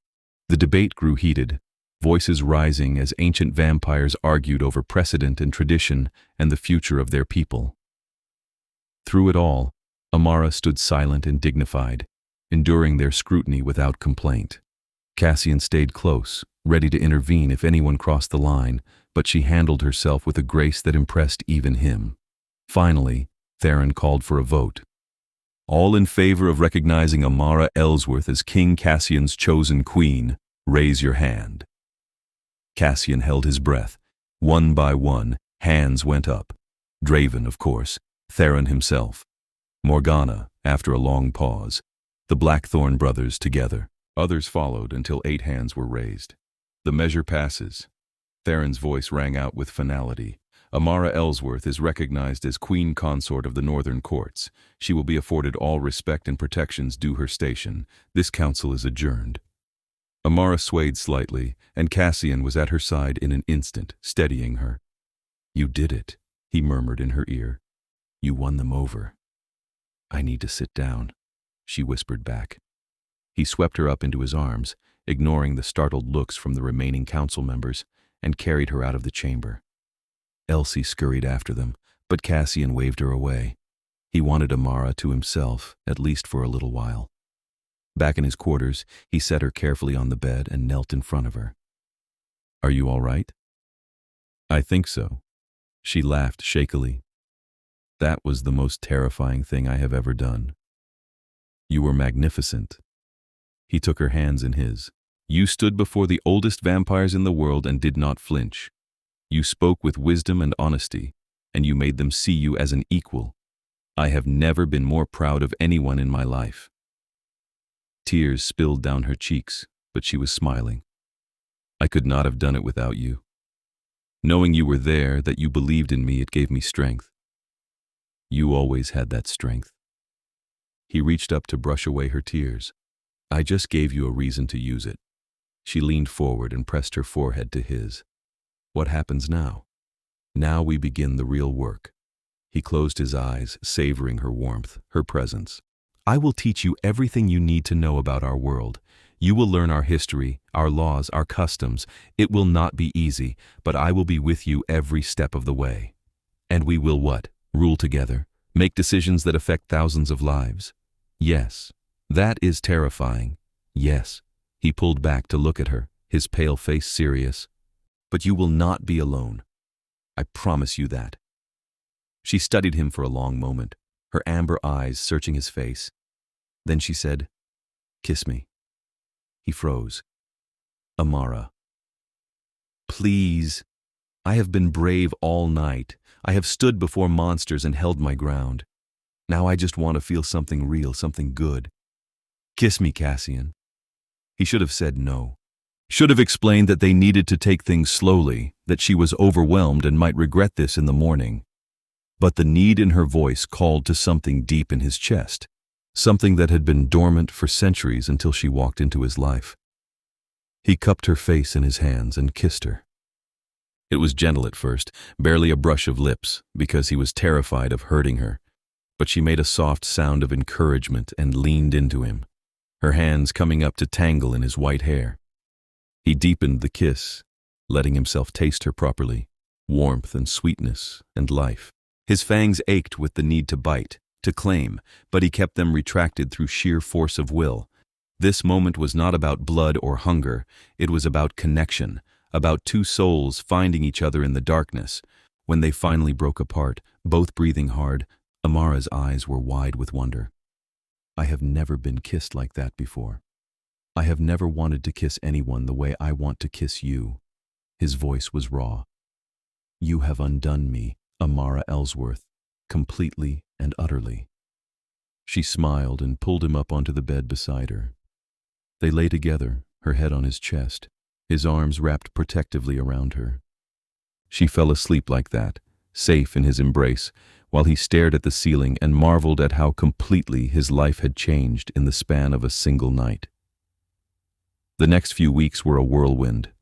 The debate grew heated, voices rising as ancient vampires argued over precedent and tradition and the future of their people. Through it all, Amara stood silent and dignified, enduring their scrutiny without complaint. Kassian stayed close, ready to intervene if anyone crossed the line, but she handled herself with a grace that impressed even him. Finally, Theron called for a vote. All in favor of recognizing Amara Ellsworth as King Kassian's chosen queen, raise your hand. Kassian held his breath. One by one, hands went up. Draven, of course, Theron himself. Morgana, after a long pause. The Blackthorn brothers together. Others followed until 8 hands were raised. The measure passes. Theron's voice rang out with finality. Amara Ellsworth is recognized as Queen Consort of the Northern Courts. She will be afforded all respect and protections due her station. This council is adjourned. Amara swayed slightly, and Kassian was at her side in an instant, steadying her. You did it, he murmured in her ear. You won them over. I need to sit down, she whispered back. He swept her up into his arms, ignoring the startled looks from the remaining council members, and carried her out of the chamber. Elsie scurried after them, but Kassian waved her away. He wanted Amara to himself, at least for a little while. Back in his quarters, he set her carefully on the bed and knelt in front of her. "Are you all right?" "I think so." She laughed shakily. "That was the most terrifying thing I have ever done." "You were magnificent." He took her hands in his. "You stood before the oldest vampires in the world and did not flinch. You spoke with wisdom and honesty, and you made them see you as an equal. I have never been more proud of anyone in my life." Tears spilled down her cheeks, but she was smiling. "I could not have done it without you. Knowing you were there, that you believed in me, it gave me strength. You always had that strength." He reached up to brush away her tears. "I just gave you a reason to use it." She leaned forward and pressed her forehead to his. "What happens now? Now we begin the real work." He closed his eyes, savoring her warmth, her presence. "I will teach you everything you need to know about our world. You will learn our history, our laws, our customs. It will not be easy, but I will be with you every step of the way. And we will what? Rule together? Make decisions that affect thousands of lives? Yes. That is terrifying. Yes." He pulled back to look at her, his pale face serious. "But you will not be alone. I promise you that." She studied him for a long moment, her amber eyes searching his face. Then she said, "Kiss me." He froze. "Amara." "Please. I have been brave all night. I have stood before monsters and held my ground. Now I just want to feel something real, something good. Kiss me, Kassian." He should have said no. Should have explained that they needed to take things slowly, that she was overwhelmed and might regret this in the morning. But the need in her voice called to something deep in his chest, something that had been dormant for centuries until she walked into his life. He cupped her face in his hands and kissed her. It was gentle at first, barely a brush of lips, because he was terrified of hurting her. But she made a soft sound of encouragement and leaned into him, her hands coming up to tangle in his white hair. He deepened the kiss, letting himself taste her properly, warmth and sweetness and life. His fangs ached with the need to bite, to claim, but he kept them retracted through sheer force of will. This moment was not about blood or hunger, it was about connection, about two souls finding each other in the darkness. When they finally broke apart, both breathing hard, Amara's eyes were wide with wonder. "I have never been kissed like that before. I have never wanted to kiss anyone the way I want to kiss you." His voice was raw. "You have undone me, Amara Ellsworth, completely and utterly." She smiled and pulled him up onto the bed beside her. They lay together, her head on his chest, his arms wrapped protectively around her. She fell asleep like that, safe in his embrace, while he stared at the ceiling and marveled at how completely his life had changed in the span of a single night. The next few weeks were a whirlwind.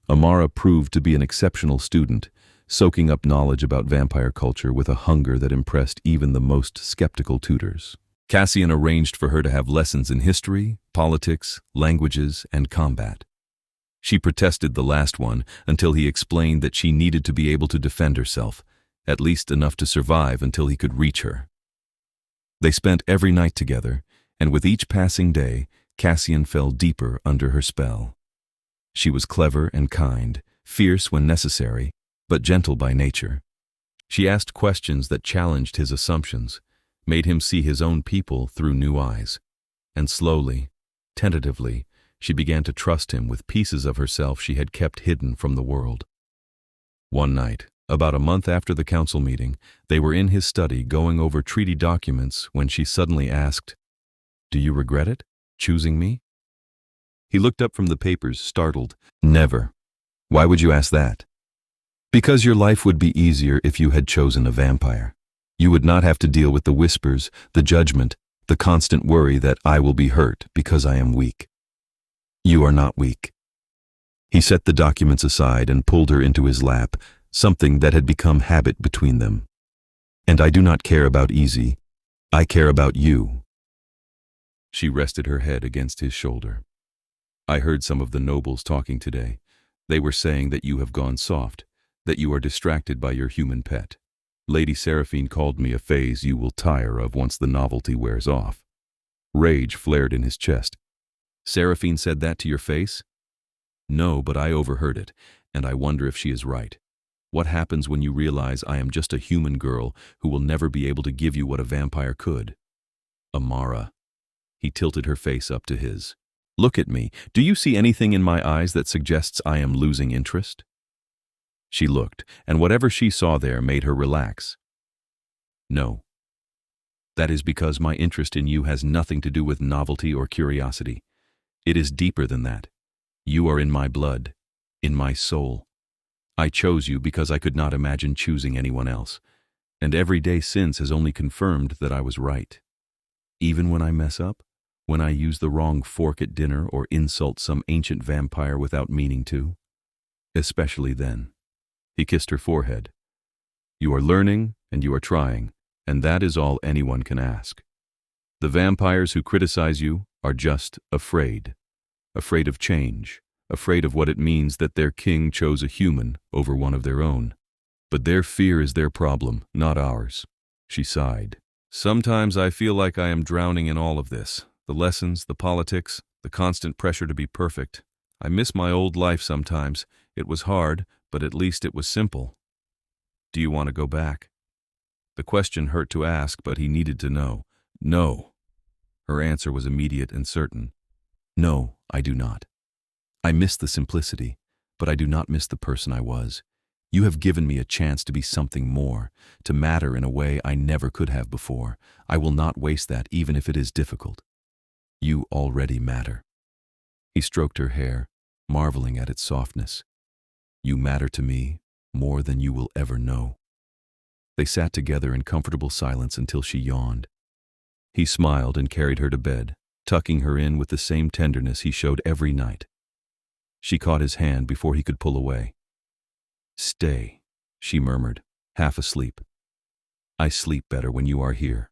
Amara proved to be an exceptional student, soaking up knowledge about vampire culture with a hunger that impressed even the most skeptical tutors. Kassian arranged for her to have lessons in history, politics, languages, and combat. She protested the last one until he explained that she needed to be able to defend herself, at least enough to survive until he could reach her. They spent every night together, and with each passing day, Kassian fell deeper under her spell. She was clever and kind, fierce when necessary, but gentle by nature. She asked questions that challenged his assumptions, made him see his own people through new eyes. And slowly, tentatively, she began to trust him with pieces of herself she had kept hidden from the world. One night, about a month after the council meeting, they were in his study going over treaty documents when she suddenly asked, "Do you regret it, choosing me?" He looked up from the papers, startled. "Never." "Why would you ask that?" "Because your life would be easier if you had chosen a vampire. You would not have to deal with the whispers, the judgment, the constant worry that I will be hurt because I am weak. You are not weak." He set the documents aside and pulled her into his lap, something that had become habit between them. "And I do not care about easy. I care about you." She rested her head against his shoulder. "I heard some of the nobles talking today. They were saying that you have gone soft, that you are distracted by your human pet. Lady Seraphine called me a phase you will tire of once the novelty wears off. Rage flared in his chest. Seraphine said that to your face? No, but I overheard it, and I wonder if she is right. What happens when you realize I am just a human girl who will never be able to give you what a vampire could? Amara. He tilted her face up to his. Look at me. Do you see anything in my eyes that suggests I am losing interest? She looked, and whatever she saw there made her relax. No. That is because my interest in you has nothing to do with novelty or curiosity. It is deeper than that. You are in my blood, in my soul. I chose you because I could not imagine choosing anyone else, and every day since has only confirmed that I was right. Even when I mess up, when I use the wrong fork at dinner or insult some ancient vampire without meaning to. Especially then. He kissed her forehead. You are learning and you are trying, and that is all anyone can ask. The vampires who criticize you are just afraid. Afraid of change, afraid of what it means that their king chose a human over one of their own. But their fear is their problem, not ours. She sighed. Sometimes I feel like I am drowning in all of this. The lessons, the politics, the constant pressure to be perfect. I miss my old life sometimes. It was hard, but at least it was simple. Do you want to go back? The question hurt to ask, but he needed to know. No. Her answer was immediate and certain. No, I do not. I miss the simplicity, but I do not miss the person I was. You have given me a chance to be something more, to matter in a way I never could have before. I will not waste that, even if it is difficult. You already matter. He stroked her hair, marveling at its softness. You matter to me more than you will ever know. They sat together in comfortable silence until she yawned. He smiled and carried her to bed, tucking her in with the same tenderness he showed every night. She caught his hand before he could pull away. Stay, she murmured, half asleep. I sleep better when you are here.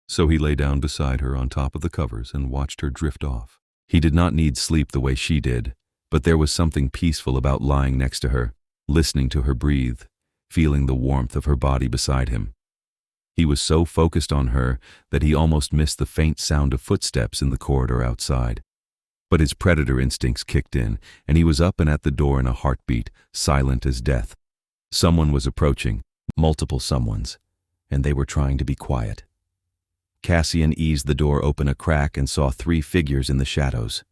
So he lay down beside her on top of the covers and watched her drift off. He did not need sleep the way she did, but there was something peaceful about lying next to her, listening to her breathe, feeling the warmth of her body beside him. He was so focused on her that he almost missed the faint sound of footsteps in the corridor outside. But his predator instincts kicked in, and he was up and at the door in a heartbeat, silent as death. Someone was approaching, multiple someones, and they were trying to be quiet. Kassian eased the door open a crack and saw 3 figures in the shadows.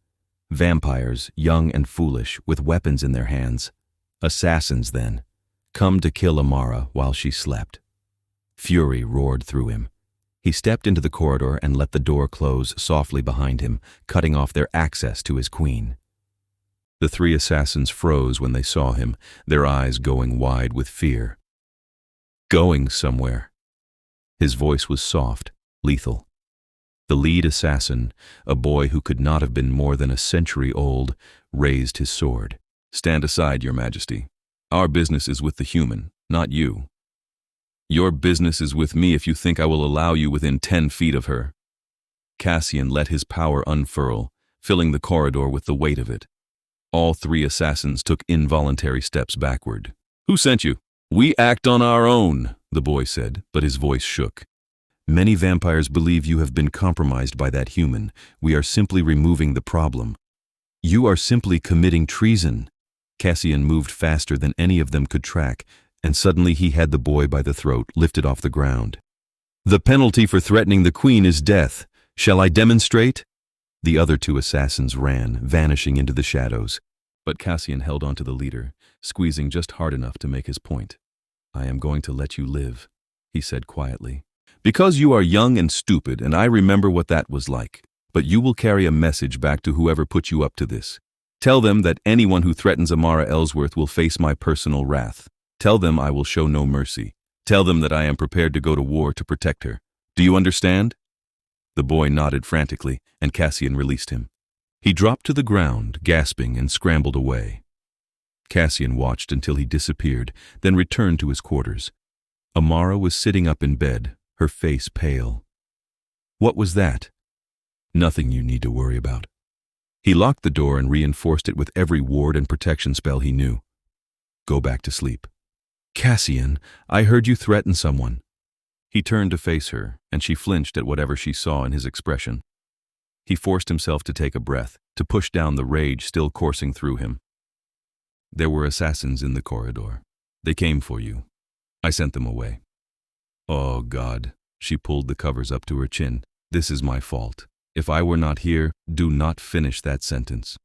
Vampires, young and foolish, with weapons in their hands. Assassins, then, come to kill Amara while she slept. Fury roared through him. He stepped into the corridor and let the door close softly behind him, cutting off their access to his queen. The 3 assassins froze when they saw him, their eyes going wide with fear. Going somewhere. His voice was soft, lethal. The lead assassin, a boy who could not have been more than a century old, raised his sword. Stand aside, Your Majesty. Our business is with the human, not you. Your business is with me if you think I will allow you within 10 feet of her. Kassian let his power unfurl, filling the corridor with the weight of it. All 3 assassins took involuntary steps backward. Who sent you? We act on our own, the boy said, but his voice shook. Many vampires believe you have been compromised by that human. We are simply removing the problem. You are simply committing treason. Kassian moved faster than any of them could track, and suddenly he had the boy by the throat, lifted off the ground. The penalty for threatening the queen is death. Shall I demonstrate? The other 2 assassins ran, vanishing into the shadows. But Kassian held on to the leader, squeezing just hard enough to make his point. I am going to let you live, he said quietly. Because you are young and stupid, and I remember what that was like. But you will carry a message back to whoever put you up to this. Tell them that anyone who threatens Amara Ellsworth will face my personal wrath. Tell them I will show no mercy. Tell them that I am prepared to go to war to protect her. Do you understand? The boy nodded frantically, and Kassian released him. He dropped to the ground, gasping, and scrambled away. Kassian watched until he disappeared, then returned to his quarters. Amara was sitting up in bed, her face pale. What was that? Nothing you need to worry about. He locked the door and reinforced it with every ward and protection spell he knew. Go back to sleep. Kassian, I heard you threaten someone. He turned to face her, and she flinched at whatever she saw in his expression. He forced himself to take a breath, to push down the rage still coursing through him. There were assassins in the corridor. They came for you. I sent them away. Oh, God. She pulled the covers up to her chin. This is my fault. If I were not here, do not finish that sentence.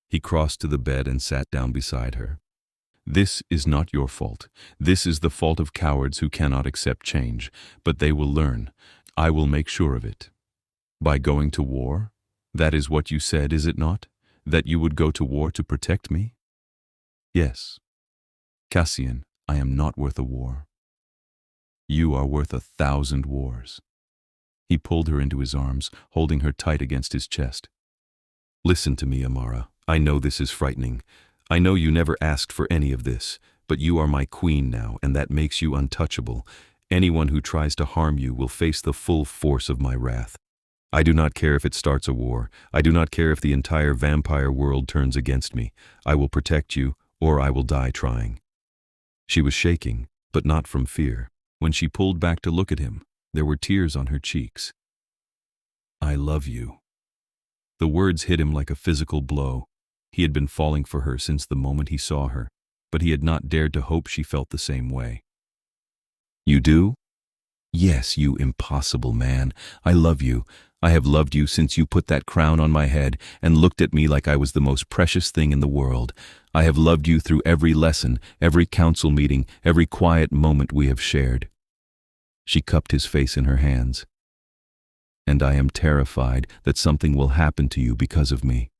He crossed to the bed and sat down beside her. This is not your fault. This is the fault of cowards who cannot accept change, but they will learn. I will make sure of it. By going to war? That is what you said, is it not? That you would go to war to protect me? Yes. Kassian, I am not worth a war. You are worth 1,000 wars. He pulled her into his arms, holding her tight against his chest. Listen to me, Amara. I know this is frightening. I know you never asked for any of this, but you are my queen now, and that makes you untouchable. Anyone who tries to harm you will face the full force of my wrath. I do not care if it starts a war. I do not care if the entire vampire world turns against me. I will protect you, or I will die trying. She was shaking, but not from fear. When she pulled back to look at him, there were tears on her cheeks. I love you. The words hit him like a physical blow. He had been falling for her since the moment he saw her, but he had not dared to hope she felt the same way. You do? Yes, you impossible man. I love you. I have loved you since you put that crown on my head and looked at me like I was the most precious thing in the world. I have loved you through every lesson, every council meeting, every quiet moment we have shared. She cupped his face in her hands. And I am terrified that something will happen to you because of me.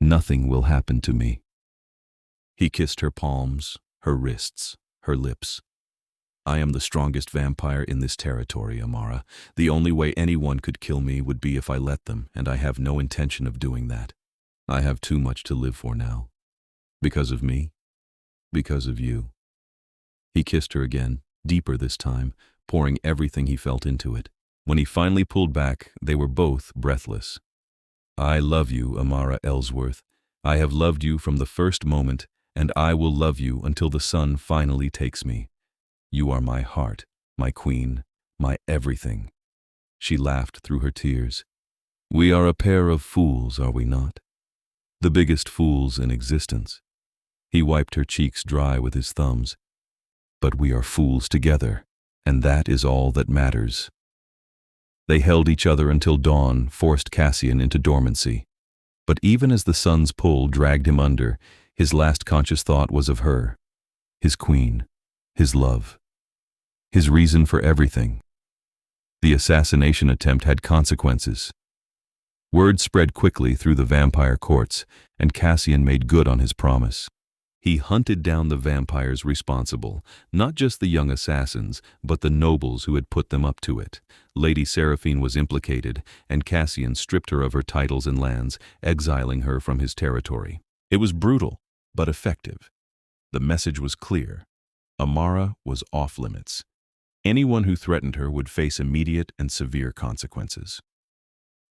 Nothing will happen to me. He kissed her palms, her wrists, her lips. I am the strongest vampire in this territory, Amara. The only way anyone could kill me would be if I let them, and I have no intention of doing that. I have too much to live for now. Because of me. Because of you. He kissed her again, deeper this time, pouring everything he felt into it. When he finally pulled back, they were both breathless. I love you, Amara Ellsworth. I have loved you from the first moment, and I will love you until the sun finally takes me. You are my heart, my queen, my everything. She laughed through her tears. We are a pair of fools, are we not? The biggest fools in existence. He wiped her cheeks dry with his thumbs. But we are fools together, and that is all that matters. They held each other until dawn forced Kassian into dormancy. But even as the sun's pull dragged him under, his last conscious thought was of her, his queen, his love, his reason for everything. The assassination attempt had consequences. Word spread quickly through the vampire courts, and Kassian made good on his promise. He hunted down the vampires responsible, not just the young assassins, but the nobles who had put them up to it. Lady Seraphine was implicated, and Kassian stripped her of her titles and lands, exiling her from his territory. It was brutal, but effective. The message was clear. Amara was off limits. Anyone who threatened her would face immediate and severe consequences.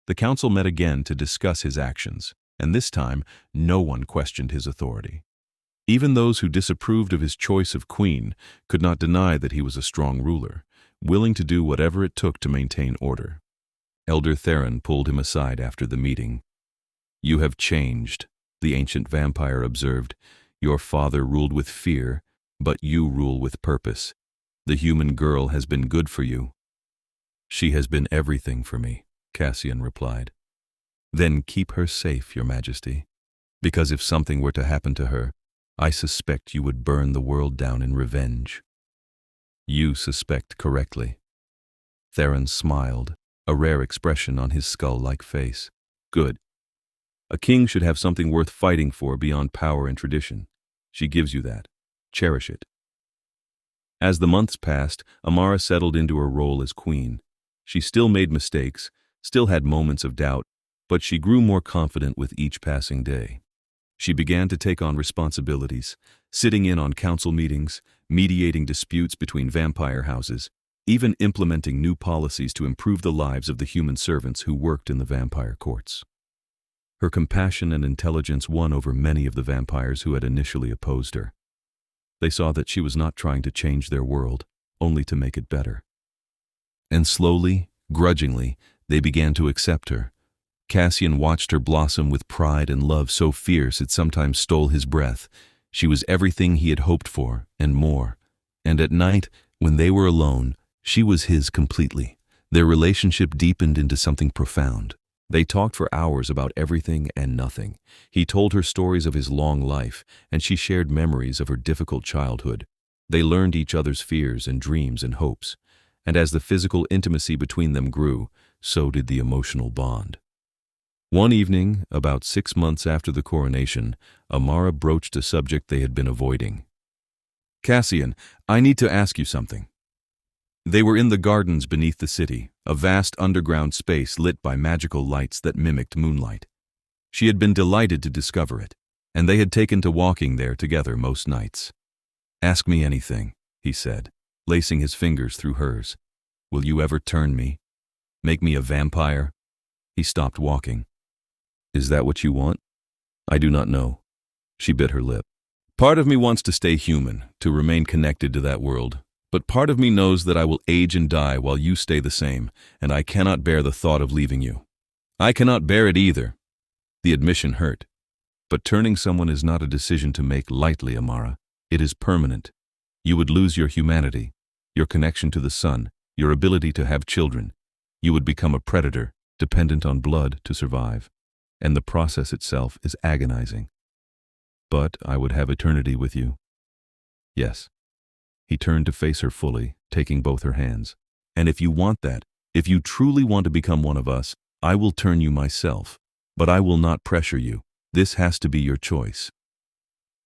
The council met again to discuss his actions, and this time no one questioned his authority. Even those who disapproved of his choice of queen could not deny that he was a strong ruler, willing to do whatever it took to maintain order. Elder Theron pulled him aside after the meeting. You have changed, the ancient vampire observed. Your father ruled with fear, but you rule with purpose. The human girl has been good for you. She has been everything for me, Kassian replied. Then keep her safe, Your Majesty, because if something were to happen to her, I suspect you would burn the world down in revenge. You suspect correctly. Theron smiled, a rare expression on his skull-like face. Good. A king should have something worth fighting for beyond power and tradition. She gives you that. Cherish it. As the months passed, Amara settled into her role as queen. She still made mistakes, still had moments of doubt, but she grew more confident with each passing day. She began to take on responsibilities, sitting in on council meetings, mediating disputes between vampire houses, even implementing new policies to improve the lives of the human servants who worked in the vampire courts. Her compassion and intelligence won over many of the vampires who had initially opposed her. They saw that she was not trying to change their world, only to make it better. And slowly, grudgingly, they began to accept her. Kassian watched her blossom with pride and love so fierce it sometimes stole his breath. She was everything he had hoped for, and more. And at night, when they were alone, she was his completely. Their relationship deepened into something profound. They talked for hours about everything and nothing. He told her stories of his long life, and she shared memories of her difficult childhood. They learned each other's fears and dreams and hopes. And as the physical intimacy between them grew, so did the emotional bond. One evening, about 6 months after the coronation, Amara broached a subject they had been avoiding. "Kassian, I need to ask you something." They were in the gardens beneath the city, a vast underground space lit by magical lights that mimicked moonlight. She had been delighted to discover it, and they had taken to walking there together most nights. "Ask me anything," he said, lacing his fingers through hers. "Will you ever turn me? Make me a vampire?" He stopped walking. "Is that what you want?" "I do not know." She bit her lip. "Part of me wants to stay human, to remain connected to that world. But part of me knows that I will age and die while you stay the same, and I cannot bear the thought of leaving you. I cannot bear it either." The admission hurt. But turning someone is not a decision to make lightly, Amara. It is permanent. You would lose your humanity, your connection to the sun, your ability to have children. You would become a predator, dependent on blood to survive. And the process itself is agonizing. But I would have eternity with you. Yes. He turned to face her fully, taking both her hands. "And if you want that, if you truly want to become one of us, I will turn you myself. But I will not pressure you. This has to be your choice."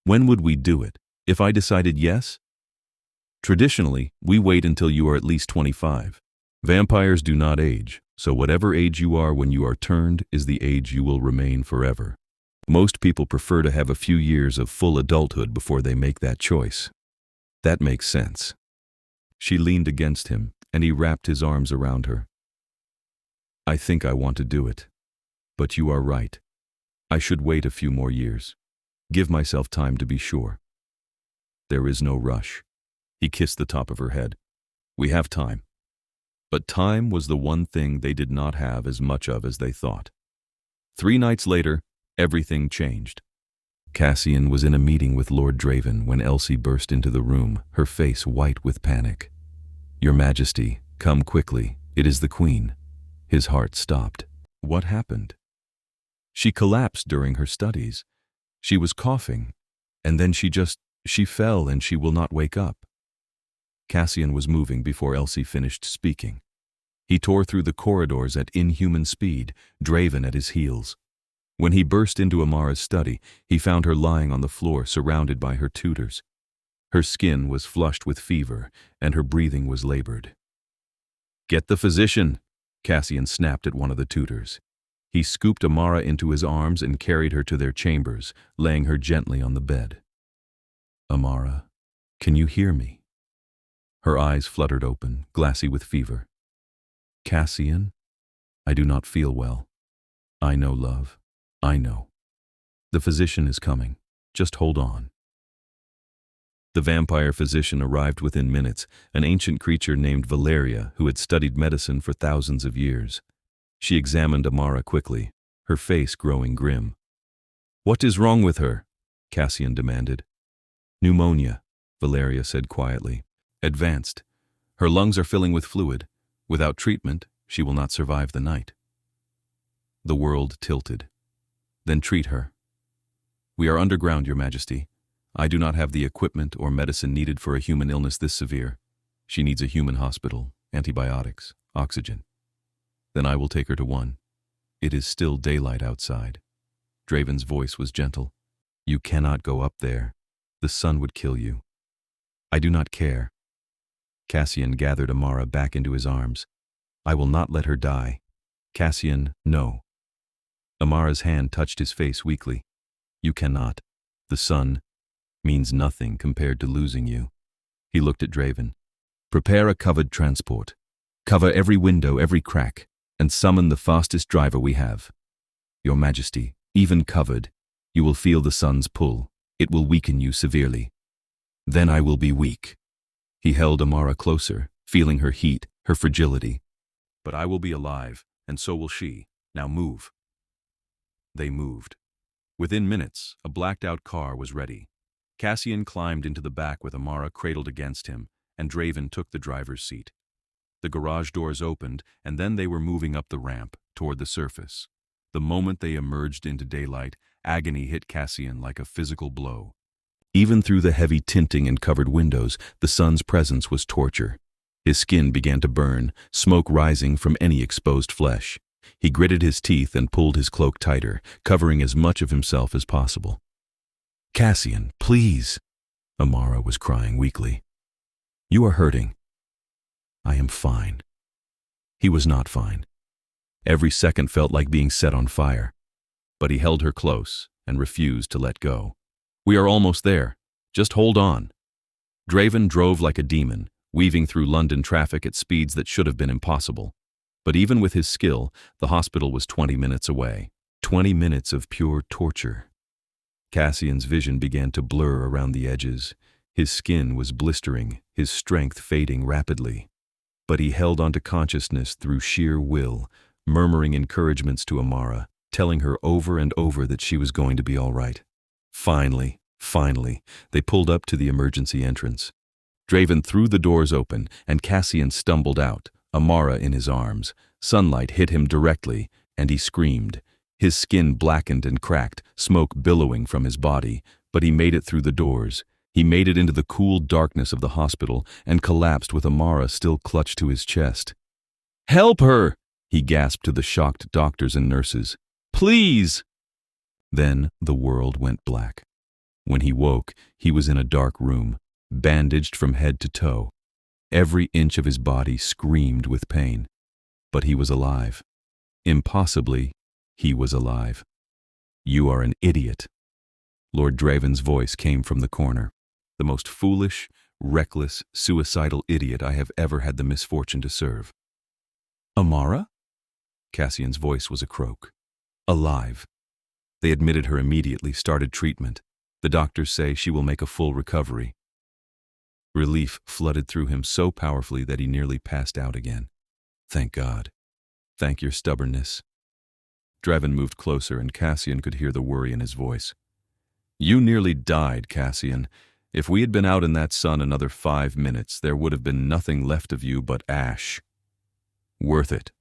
"When would we do it? If I decided yes?" "Traditionally, we wait until you are at least 25. Vampires do not age, so whatever age you are when you are turned is the age you will remain forever. Most people prefer to have a few years of full adulthood before they make that choice." "That makes sense." She leaned against him, and he wrapped his arms around her. "I think I want to do it. But you are right. I should wait a few more years. Give myself time to be sure." "There is no rush." He kissed the top of her head. "We have time." But time was the one thing they did not have as much of as they thought. 3 nights later, everything changed. Kassian was in a meeting with Lord Draven when Elsie burst into the room, her face white with panic. "Your Majesty, come quickly. It is the Queen." His heart stopped. What happened? She collapsed during her studies. She was coughing, and then she fell and she will not wake up. Kassian was moving before Elsie finished speaking. He tore through the corridors at inhuman speed, Draven at his heels. When he burst into Amara's study, he found her lying on the floor surrounded by her tutors. Her skin was flushed with fever, and her breathing was labored. "Get the physician," Kassian snapped at one of the tutors. He scooped Amara into his arms and carried her to their chambers, laying her gently on the bed. "Amara, can you hear me?" Her eyes fluttered open, glassy with fever. "Kassian, I do not feel well." "I know, love. I know. The physician is coming. Just hold on." The vampire physician arrived within minutes, an ancient creature named Valeria who had studied medicine for thousands of years. She examined Amara quickly, her face growing grim. "What is wrong with her?" Kassian demanded. "Pneumonia," Valeria said quietly. "Advanced. Her lungs are filling with fluid. Without treatment, she will not survive the night." The world tilted. "Then treat her." "We are underground, Your Majesty. I do not have the equipment or medicine needed for a human illness this severe. She needs a human hospital, antibiotics, oxygen. Then I will take her to one. It is still daylight outside." Draven's voice was gentle. "You cannot go up there. The sun would kill you." "I do not care." Kassian gathered Amara back into his arms. "I will not let her die." "Kassian, no." Amara's hand touched his face weakly. "You cannot. The sun means nothing compared to losing you." He looked at Draven. "Prepare a covered transport. Cover every window, every crack, and summon the fastest driver we have. Your Majesty, even covered, you will feel the sun's pull. It will weaken you severely." Then I will be weak. He held Amara closer, feeling her heat, her fragility. But I will be alive, and so will she. Now move. They moved. Within minutes, a blacked-out car was ready. Kassian climbed into the back with Amara cradled against him, and Draven took the driver's seat. The garage doors opened, and then they were moving up the ramp, toward the surface. The moment they emerged into daylight, agony hit Kassian like a physical blow. Even through the heavy tinting and covered windows, the sun's presence was torture. His skin began to burn, smoke rising from any exposed flesh. He gritted his teeth and pulled his cloak tighter, covering as much of himself as possible. "Kassian, please," Amara was crying weakly. "You are hurting." "I am fine." He was not fine. Every second felt like being set on fire. But he held her close and refused to let go. "We are almost there. Just hold on." Draven drove like a demon, weaving through London traffic at speeds that should have been impossible. But even with his skill, the hospital was 20 minutes away. 20 minutes of pure torture. Kassian's vision began to blur around the edges. His skin was blistering, his strength fading rapidly. But he held onto consciousness through sheer will, murmuring encouragements to Amara, telling her over and over that she was going to be all right. Finally, they pulled up to the emergency entrance. Draven threw the doors open, and Kassian stumbled out, Amara in his arms. Sunlight hit him directly, and he screamed. His skin blackened and cracked, smoke billowing from his body, but he made it through the doors. He made it into the cool darkness of the hospital and collapsed with Amara still clutched to his chest. "Help her!" he gasped to the shocked doctors and nurses. "Please!" Then the world went black. When he woke, he was in a dark room, bandaged from head to toe. Every inch of his body screamed with pain. But he was alive. Impossibly, he was alive. "You are an idiot." Lord Draven's voice came from the corner. "The most foolish, reckless, suicidal idiot I have ever had the misfortune to serve." "Amara?" Kassian's voice was a croak. "Alive. They admitted her immediately, started treatment. The doctors say she will make a full recovery." Relief flooded through him so powerfully that he nearly passed out again. "Thank God. Thank your stubbornness." Draven moved closer, and Kassian could hear the worry in his voice. "You nearly died, Kassian. If we had been out in that sun another 5 minutes, there would have been nothing left of you but ash. Worth it."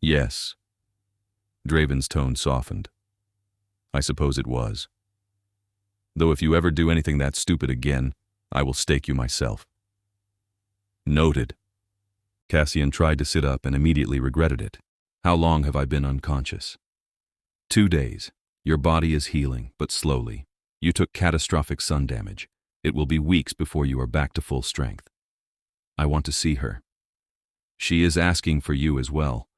"Yes." Draven's tone softened. "I suppose it was. Though if you ever do anything that stupid again, I will stake you myself." "Noted." Kassian tried to sit up and immediately regretted it. "How long have I been unconscious?" 2 days. Your body is healing, but slowly. You took catastrophic sun damage. It will be weeks before you are back to full strength. I want to see her. She is asking for you as well.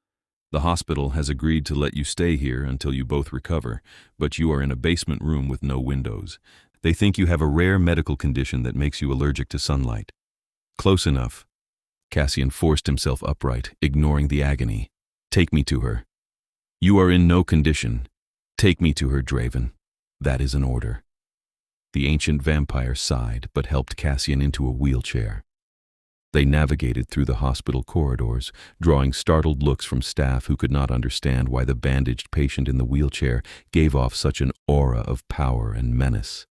The hospital has agreed to let you stay here until you both recover, but you are in a basement room with no windows. They think you have a rare medical condition that makes you allergic to sunlight. Close enough. Kassian forced himself upright, ignoring the agony. "Take me to her." "You are in no condition. Take me to her, Draven. That is an order." The ancient vampire sighed, but helped Kassian into a wheelchair. They navigated through the hospital corridors, drawing startled looks from staff who could not understand why the bandaged patient in the wheelchair gave off such an aura of power and menace.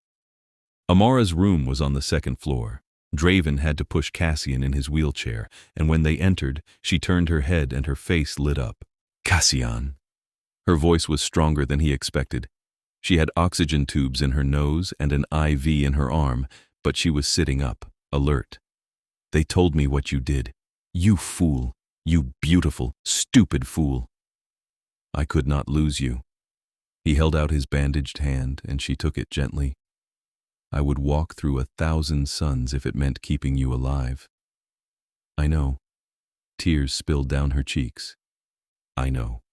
Amara's room was on the 2nd floor. Draven had to push Kassian in his wheelchair, and when they entered, she turned her head and her face lit up. "Kassian." Her voice was stronger than he expected. She had oxygen tubes in her nose and an IV in her arm, but she was sitting up, alert. "They told me what you did. You fool. You beautiful, stupid fool. I could not lose you." He held out his bandaged hand, and she took it gently. "I would walk through 1,000 suns if it meant keeping you alive." "I know." Tears spilled down her cheeks. "I know.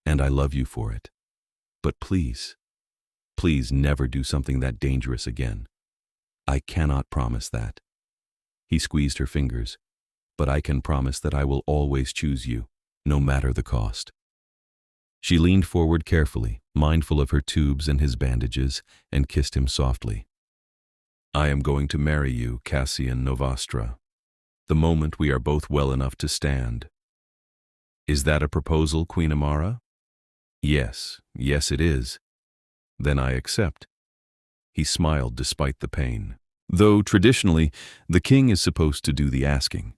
And I love you for it. But please, please never do something that dangerous again. I cannot promise that." He squeezed her fingers. "But I can promise that I will always choose you, no matter the cost." She leaned forward carefully, mindful of her tubes and his bandages, and kissed him softly. I am going to marry you, Kassian Novastra, the moment we are both well enough to stand. Is that a proposal, Queen Amara? Yes, yes it is. Then I accept. He smiled despite the pain. Though traditionally, the king is supposed to do the asking.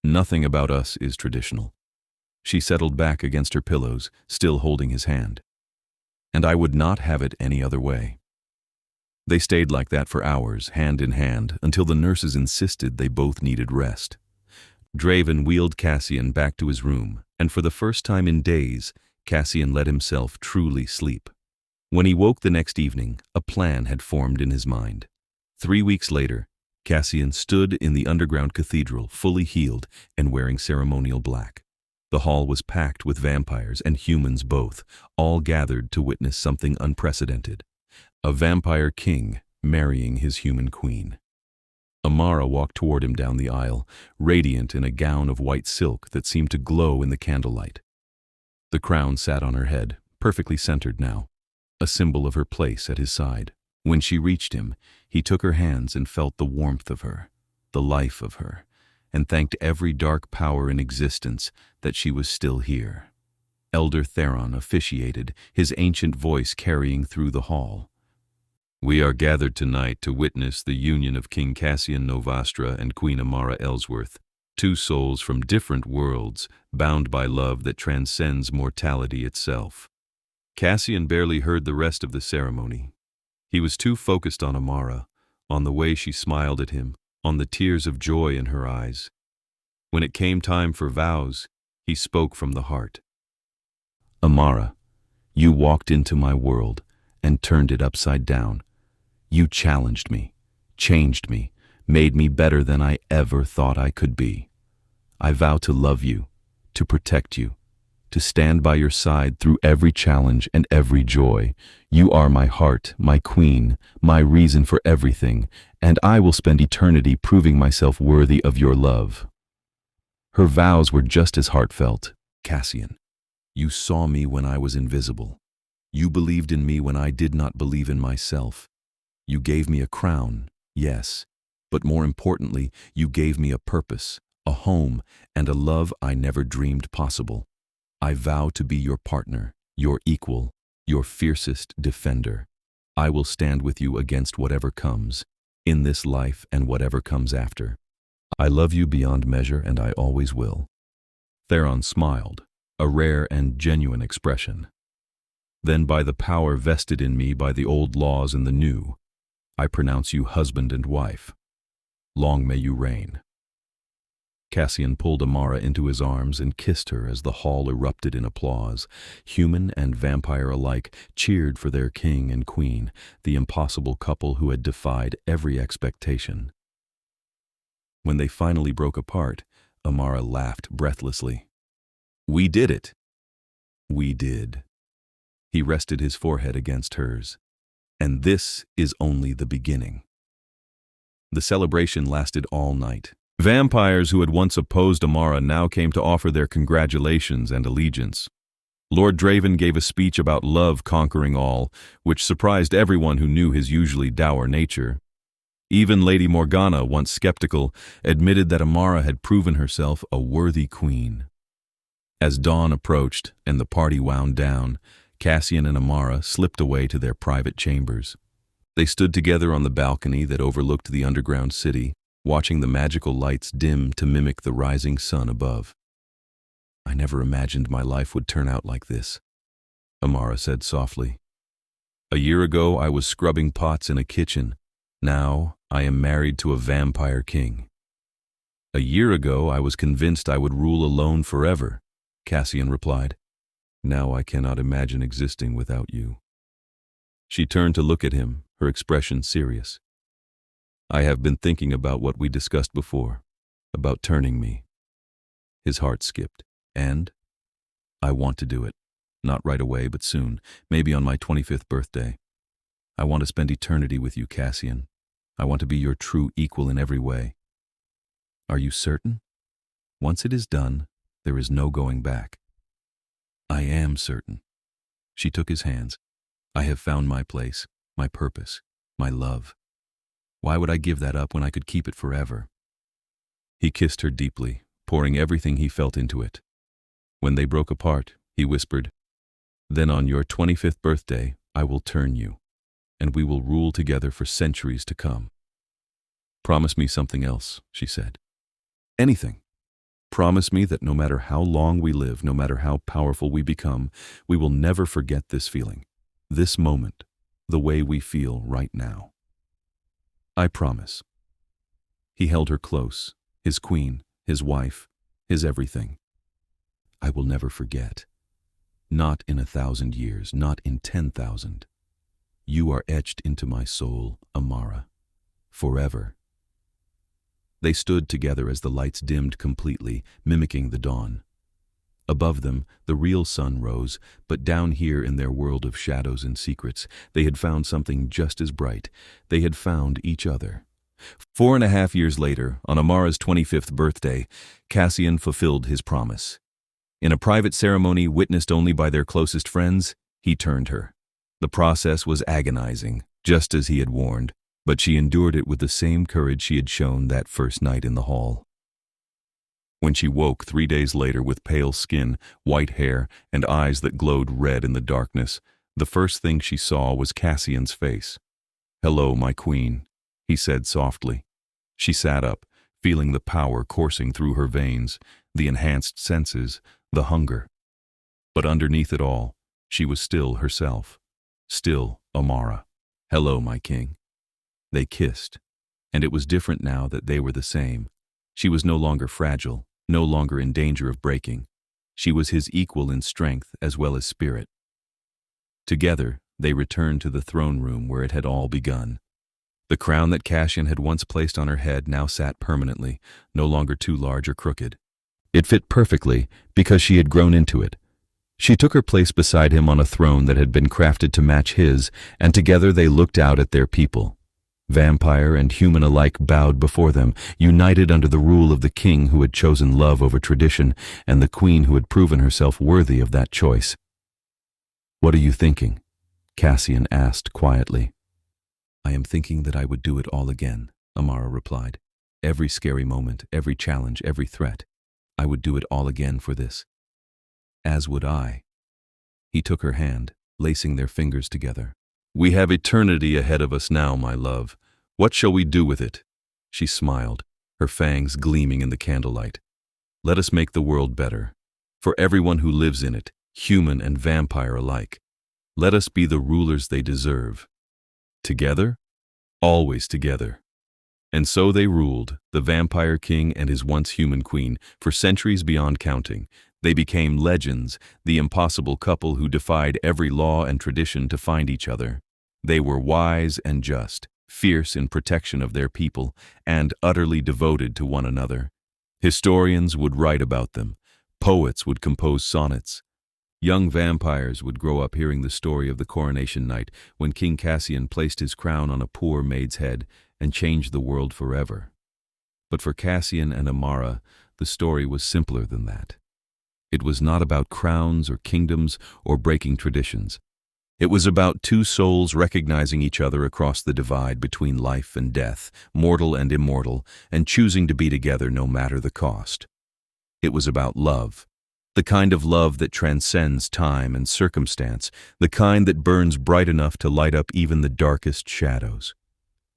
Nothing about us is traditional. She settled back against her pillows, still holding his hand. And I would not have it any other way. They stayed like that for hours, hand in hand, until the nurses insisted they both needed rest. Draven wheeled Kassian back to his room, and for the first time in days, Kassian let himself truly sleep. When he woke the next evening, a plan had formed in his mind. 3 weeks later, Kassian stood in the underground cathedral, fully healed and wearing ceremonial black. The hall was packed with vampires and humans both, all gathered to witness something unprecedented. A vampire king marrying his human queen. Amara walked toward him down the aisle, radiant in a gown of white silk that seemed to glow in the candlelight. The crown sat on her head, perfectly centered now, a symbol of her place at his side. When she reached him, he took her hands and felt the warmth of her, the life of her, and thanked every dark power in existence that she was still here. Elder Theron officiated, his ancient voice carrying through the hall. We are gathered tonight to witness the union of King Kassian Novastra and Queen Amara Ellsworth, two souls from different worlds, bound by love that transcends mortality itself. Kassian barely heard the rest of the ceremony. He was too focused on Amara, on the way she smiled at him, on the tears of joy in her eyes. When it came time for vows, he spoke from the heart. Amara, you walked into my world and turned it upside down. You challenged me, changed me, made me better than I ever thought I could be. I vow to love you, to protect you, to stand by your side through every challenge and every joy. You are my heart, my queen, my reason for everything, and I will spend eternity proving myself worthy of your love. Her vows were just as heartfelt. Kassian, you saw me when I was invisible. You believed in me when I did not believe in myself. You gave me a crown, yes, but more importantly, you gave me a purpose, a home, and a love I never dreamed possible. I vow to be your partner, your equal, your fiercest defender. I will stand with you against whatever comes, in this life and whatever comes after. I love you beyond measure, and I always will. Theron smiled, a rare and genuine expression. Then by the power vested in me by the old laws and the new, I pronounce you husband and wife. Long may you reign. Kassian pulled Amara into his arms and kissed her as the hall erupted in applause. Human and vampire alike cheered for their king and queen, the impossible couple who had defied every expectation. When they finally broke apart, Amara laughed breathlessly. We did it. We did. He rested his forehead against hers. And this is only the beginning. The celebration lasted all night. Vampires who had once opposed Amara now came to offer their congratulations and allegiance. Lord Draven gave a speech about love conquering all, which surprised everyone who knew his usually dour nature. Even Lady Morgana, once skeptical, admitted that Amara had proven herself a worthy queen. As dawn approached and the party wound down, Kassian and Amara slipped away to their private chambers. They stood together on the balcony that overlooked the underground city, watching the magical lights dim to mimic the rising sun above. I never imagined my life would turn out like this, Amara said softly. A year ago I was scrubbing pots in a kitchen. Now I am married to a vampire king. A year ago I was convinced I would rule alone forever, Kassian replied. Now I cannot imagine existing without you. She turned to look at him, her expression serious. I have been thinking about what we discussed before, about turning me. His heart skipped. And? I want to do it. Not right away, but soon, maybe on my 25th birthday. I want to spend eternity with you, Kassian. I want to be your true equal in every way. Are you certain? Once it is done, there is no going back. I am certain. She took his hands. I have found my place, my purpose, my love. Why would I give that up when I could keep it forever? He kissed her deeply, pouring everything he felt into it. When they broke apart, he whispered, "Then on your 25th birthday, I will turn you, and we will rule together for centuries to come." "Promise me something else," she said. "Anything. Promise me that no matter how long we live, no matter how powerful we become, we will never forget this feeling, this moment, the way we feel right now." "I promise." He held her close, his queen, his wife, his everything. "I will never forget. Not in 1,000 years, not in 10,000. You are etched into my soul, Amara, forever." They stood together as the lights dimmed completely, mimicking the dawn. Above them, the real sun rose, but down here in their world of shadows and secrets, they had found something just as bright. They had found each other. 4.5 years later, on Amara's 25th birthday, Kassian fulfilled his promise. In a private ceremony witnessed only by their closest friends, he turned her. The process was agonizing, just as he had warned, but she endured it with the same courage she had shown that first night in the hall. When she woke 3 days later with pale skin, white hair, and eyes that glowed red in the darkness, the first thing she saw was Kassian's face. "Hello, my queen," he said softly. She sat up, feeling the power coursing through her veins, the enhanced senses, the hunger. But underneath it all, she was still herself, still Amara. "Hello, my king." They kissed, and it was different now that they were the same. She was no longer fragile, no longer in danger of breaking. She was his equal in strength as well as spirit. Together, they returned to the throne room where it had all begun. The crown that Kassian had once placed on her head now sat permanently, no longer too large or crooked. It fit perfectly because she had grown into it. She took her place beside him on a throne that had been crafted to match his, and together they looked out at their people. Vampire and human alike bowed before them, united under the rule of the king who had chosen love over tradition and the queen who had proven herself worthy of that choice. "What are you thinking?" Kassian asked quietly. "I am thinking that I would do it all again," Amara replied. "Every scary moment, every challenge, every threat. I would do it all again for this." "As would I." He took her hand, lacing their fingers together. "We have eternity ahead of us now, my love. What shall we do with it?" She smiled, her fangs gleaming in the candlelight. "Let us make the world better, for everyone who lives in it, human and vampire alike. Let us be the rulers they deserve. Together? Always together." And so they ruled, the vampire king and his once human queen, for centuries beyond counting. They became legends, the impossible couple who defied every law and tradition to find each other. They were wise and just, fierce in protection of their people, and utterly devoted to one another. Historians would write about them. Poets would compose sonnets. Young vampires would grow up hearing the story of the coronation night when King Kassian placed his crown on a poor maid's head and changed the world forever. But for Kassian and Amara, the story was simpler than that. It was not about crowns or kingdoms or breaking traditions. It was about two souls recognizing each other across the divide between life and death, mortal and immortal, and choosing to be together no matter the cost. It was about love, the kind of love that transcends time and circumstance, the kind that burns bright enough to light up even the darkest shadows.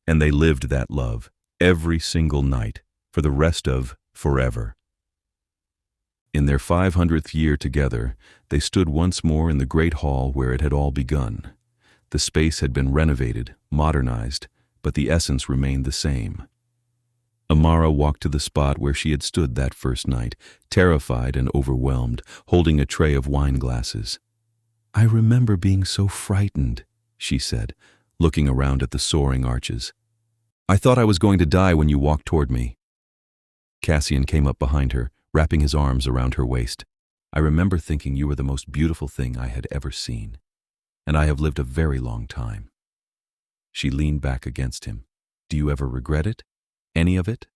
And they lived that love every single night for the rest of forever. In their 500th year together, they stood once more in the great hall where it had all begun. The space had been renovated, modernized, but the essence remained the same. Amara walked to the spot where she had stood that first night, terrified and overwhelmed, holding a tray of wine glasses. "I remember being so frightened," she said, looking around at the soaring arches. "I thought I was going to die when you walked toward me." Kassian came up behind her, wrapping his arms around her waist. "I remember thinking you were the most beautiful thing I had ever seen, and I have lived a very long time." She leaned back against him. "Do you ever regret it? Any of it?"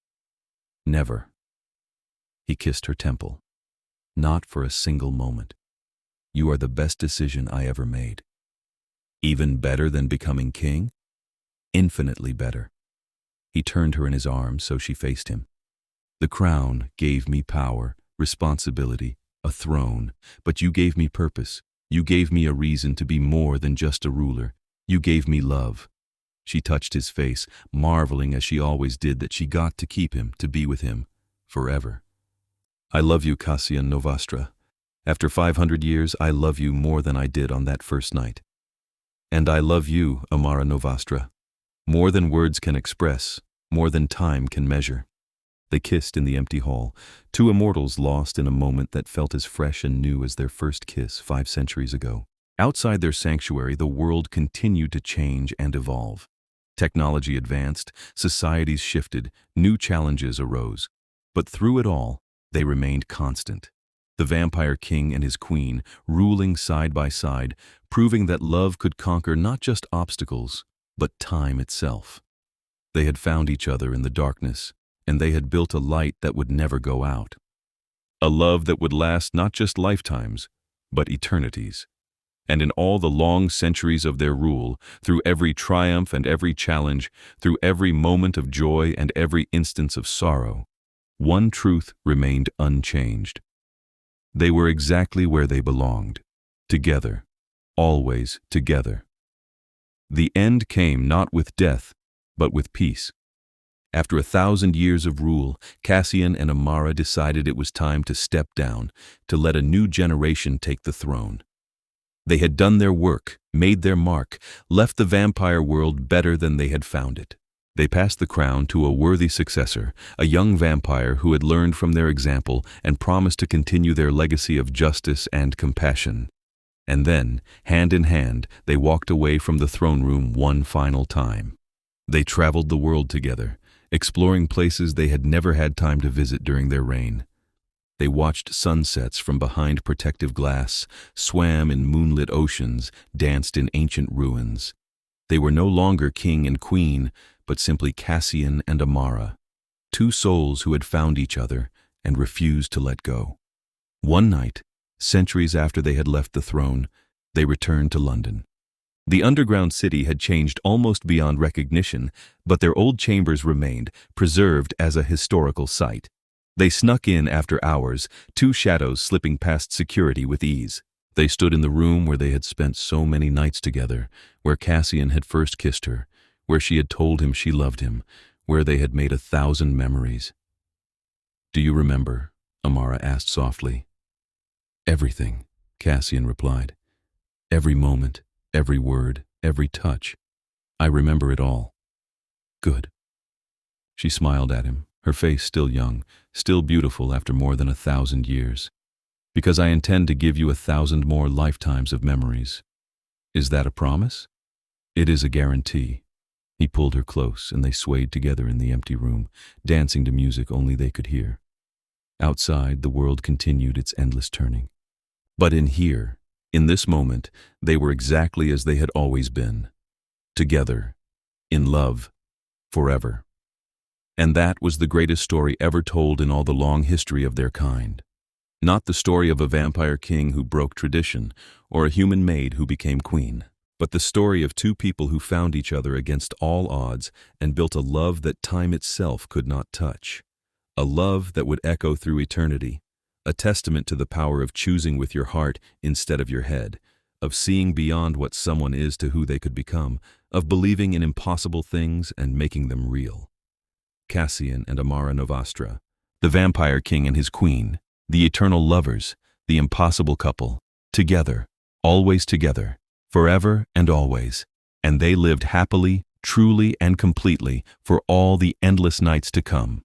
"Never." He kissed her temple. "Not for a single moment. You are the best decision I ever made." "Even better than becoming king?" "Infinitely better." He turned her in his arms so she faced him. The crown gave me power, responsibility, a throne, but you gave me purpose. You gave me a reason to be more than just a ruler. You gave me love. She touched his face, marveling as she always did that she got to keep him, to be with him, forever. I love you, Kassian Novastra. After 500 years, I love you more than I did on that first night. And I love you, Amara Ellsworth, more than words can express, more than time can measure. They kissed in the empty hall, two immortals lost in a moment that felt as fresh and new as their first kiss 5 centuries ago. Outside their sanctuary, the world continued to change and evolve. Technology advanced, societies shifted, new challenges arose. But through it all, they remained constant. The vampire king and his queen, ruling side by side, proving that love could conquer not just obstacles, but time itself. They had found each other in the darkness, and they had built a light that would never go out. A love that would last not just lifetimes, but eternities. And in all the long centuries of their rule, through every triumph and every challenge, through every moment of joy and every instance of sorrow, one truth remained unchanged. They were exactly where they belonged, together, always together. The end came not with death, but with peace. After 1,000 years of rule, Kassian and Amara decided it was time to step down, to let a new generation take the throne. They had done their work, made their mark, left the vampire world better than they had found it. They passed the crown to a worthy successor, a young vampire who had learned from their example and promised to continue their legacy of justice and compassion. And then, hand in hand, they walked away from the throne room one final time. They traveled the world together, exploring places they had never had time to visit during their reign. They watched sunsets from behind protective glass, swam in moonlit oceans, danced in ancient ruins. They were no longer king and queen, but simply Kassian and Amara, two souls who had found each other and refused to let go. One night, centuries after they had left the throne, they returned to London. The underground city had changed almost beyond recognition, but their old chambers remained, preserved as a historical site. They snuck in after hours, two shadows slipping past security with ease. They stood in the room where they had spent so many nights together, where Kassian had first kissed her, where she had told him she loved him, where they had made 1,000 memories. "Do you remember?" Amara asked softly. "Everything," Kassian replied. "Every moment, every word, every touch. I remember it all." "Good." She smiled at him, her face still young, still beautiful after more than 1,000 years. "Because I intend to give you 1,000 more lifetimes of memories." "Is that a promise?" "It is a guarantee." He pulled her close, and they swayed together in the empty room, dancing to music only they could hear. Outside, the world continued its endless turning. But in here, in this moment, they were exactly as they had always been. Together, in love, forever. And that was the greatest story ever told in all the long history of their kind. Not the story of a vampire king who broke tradition, or a human maid who became queen, but the story of two people who found each other against all odds and built a love that time itself could not touch. A love that would echo through eternity, a testament to the power of choosing with your heart instead of your head, of seeing beyond what someone is to who they could become, of believing in impossible things and making them real. Kassian and Amara Novastra, the vampire king and his queen, the eternal lovers, the impossible couple, together, always together, forever and always. And they lived happily, truly and completely for all the endless nights to come.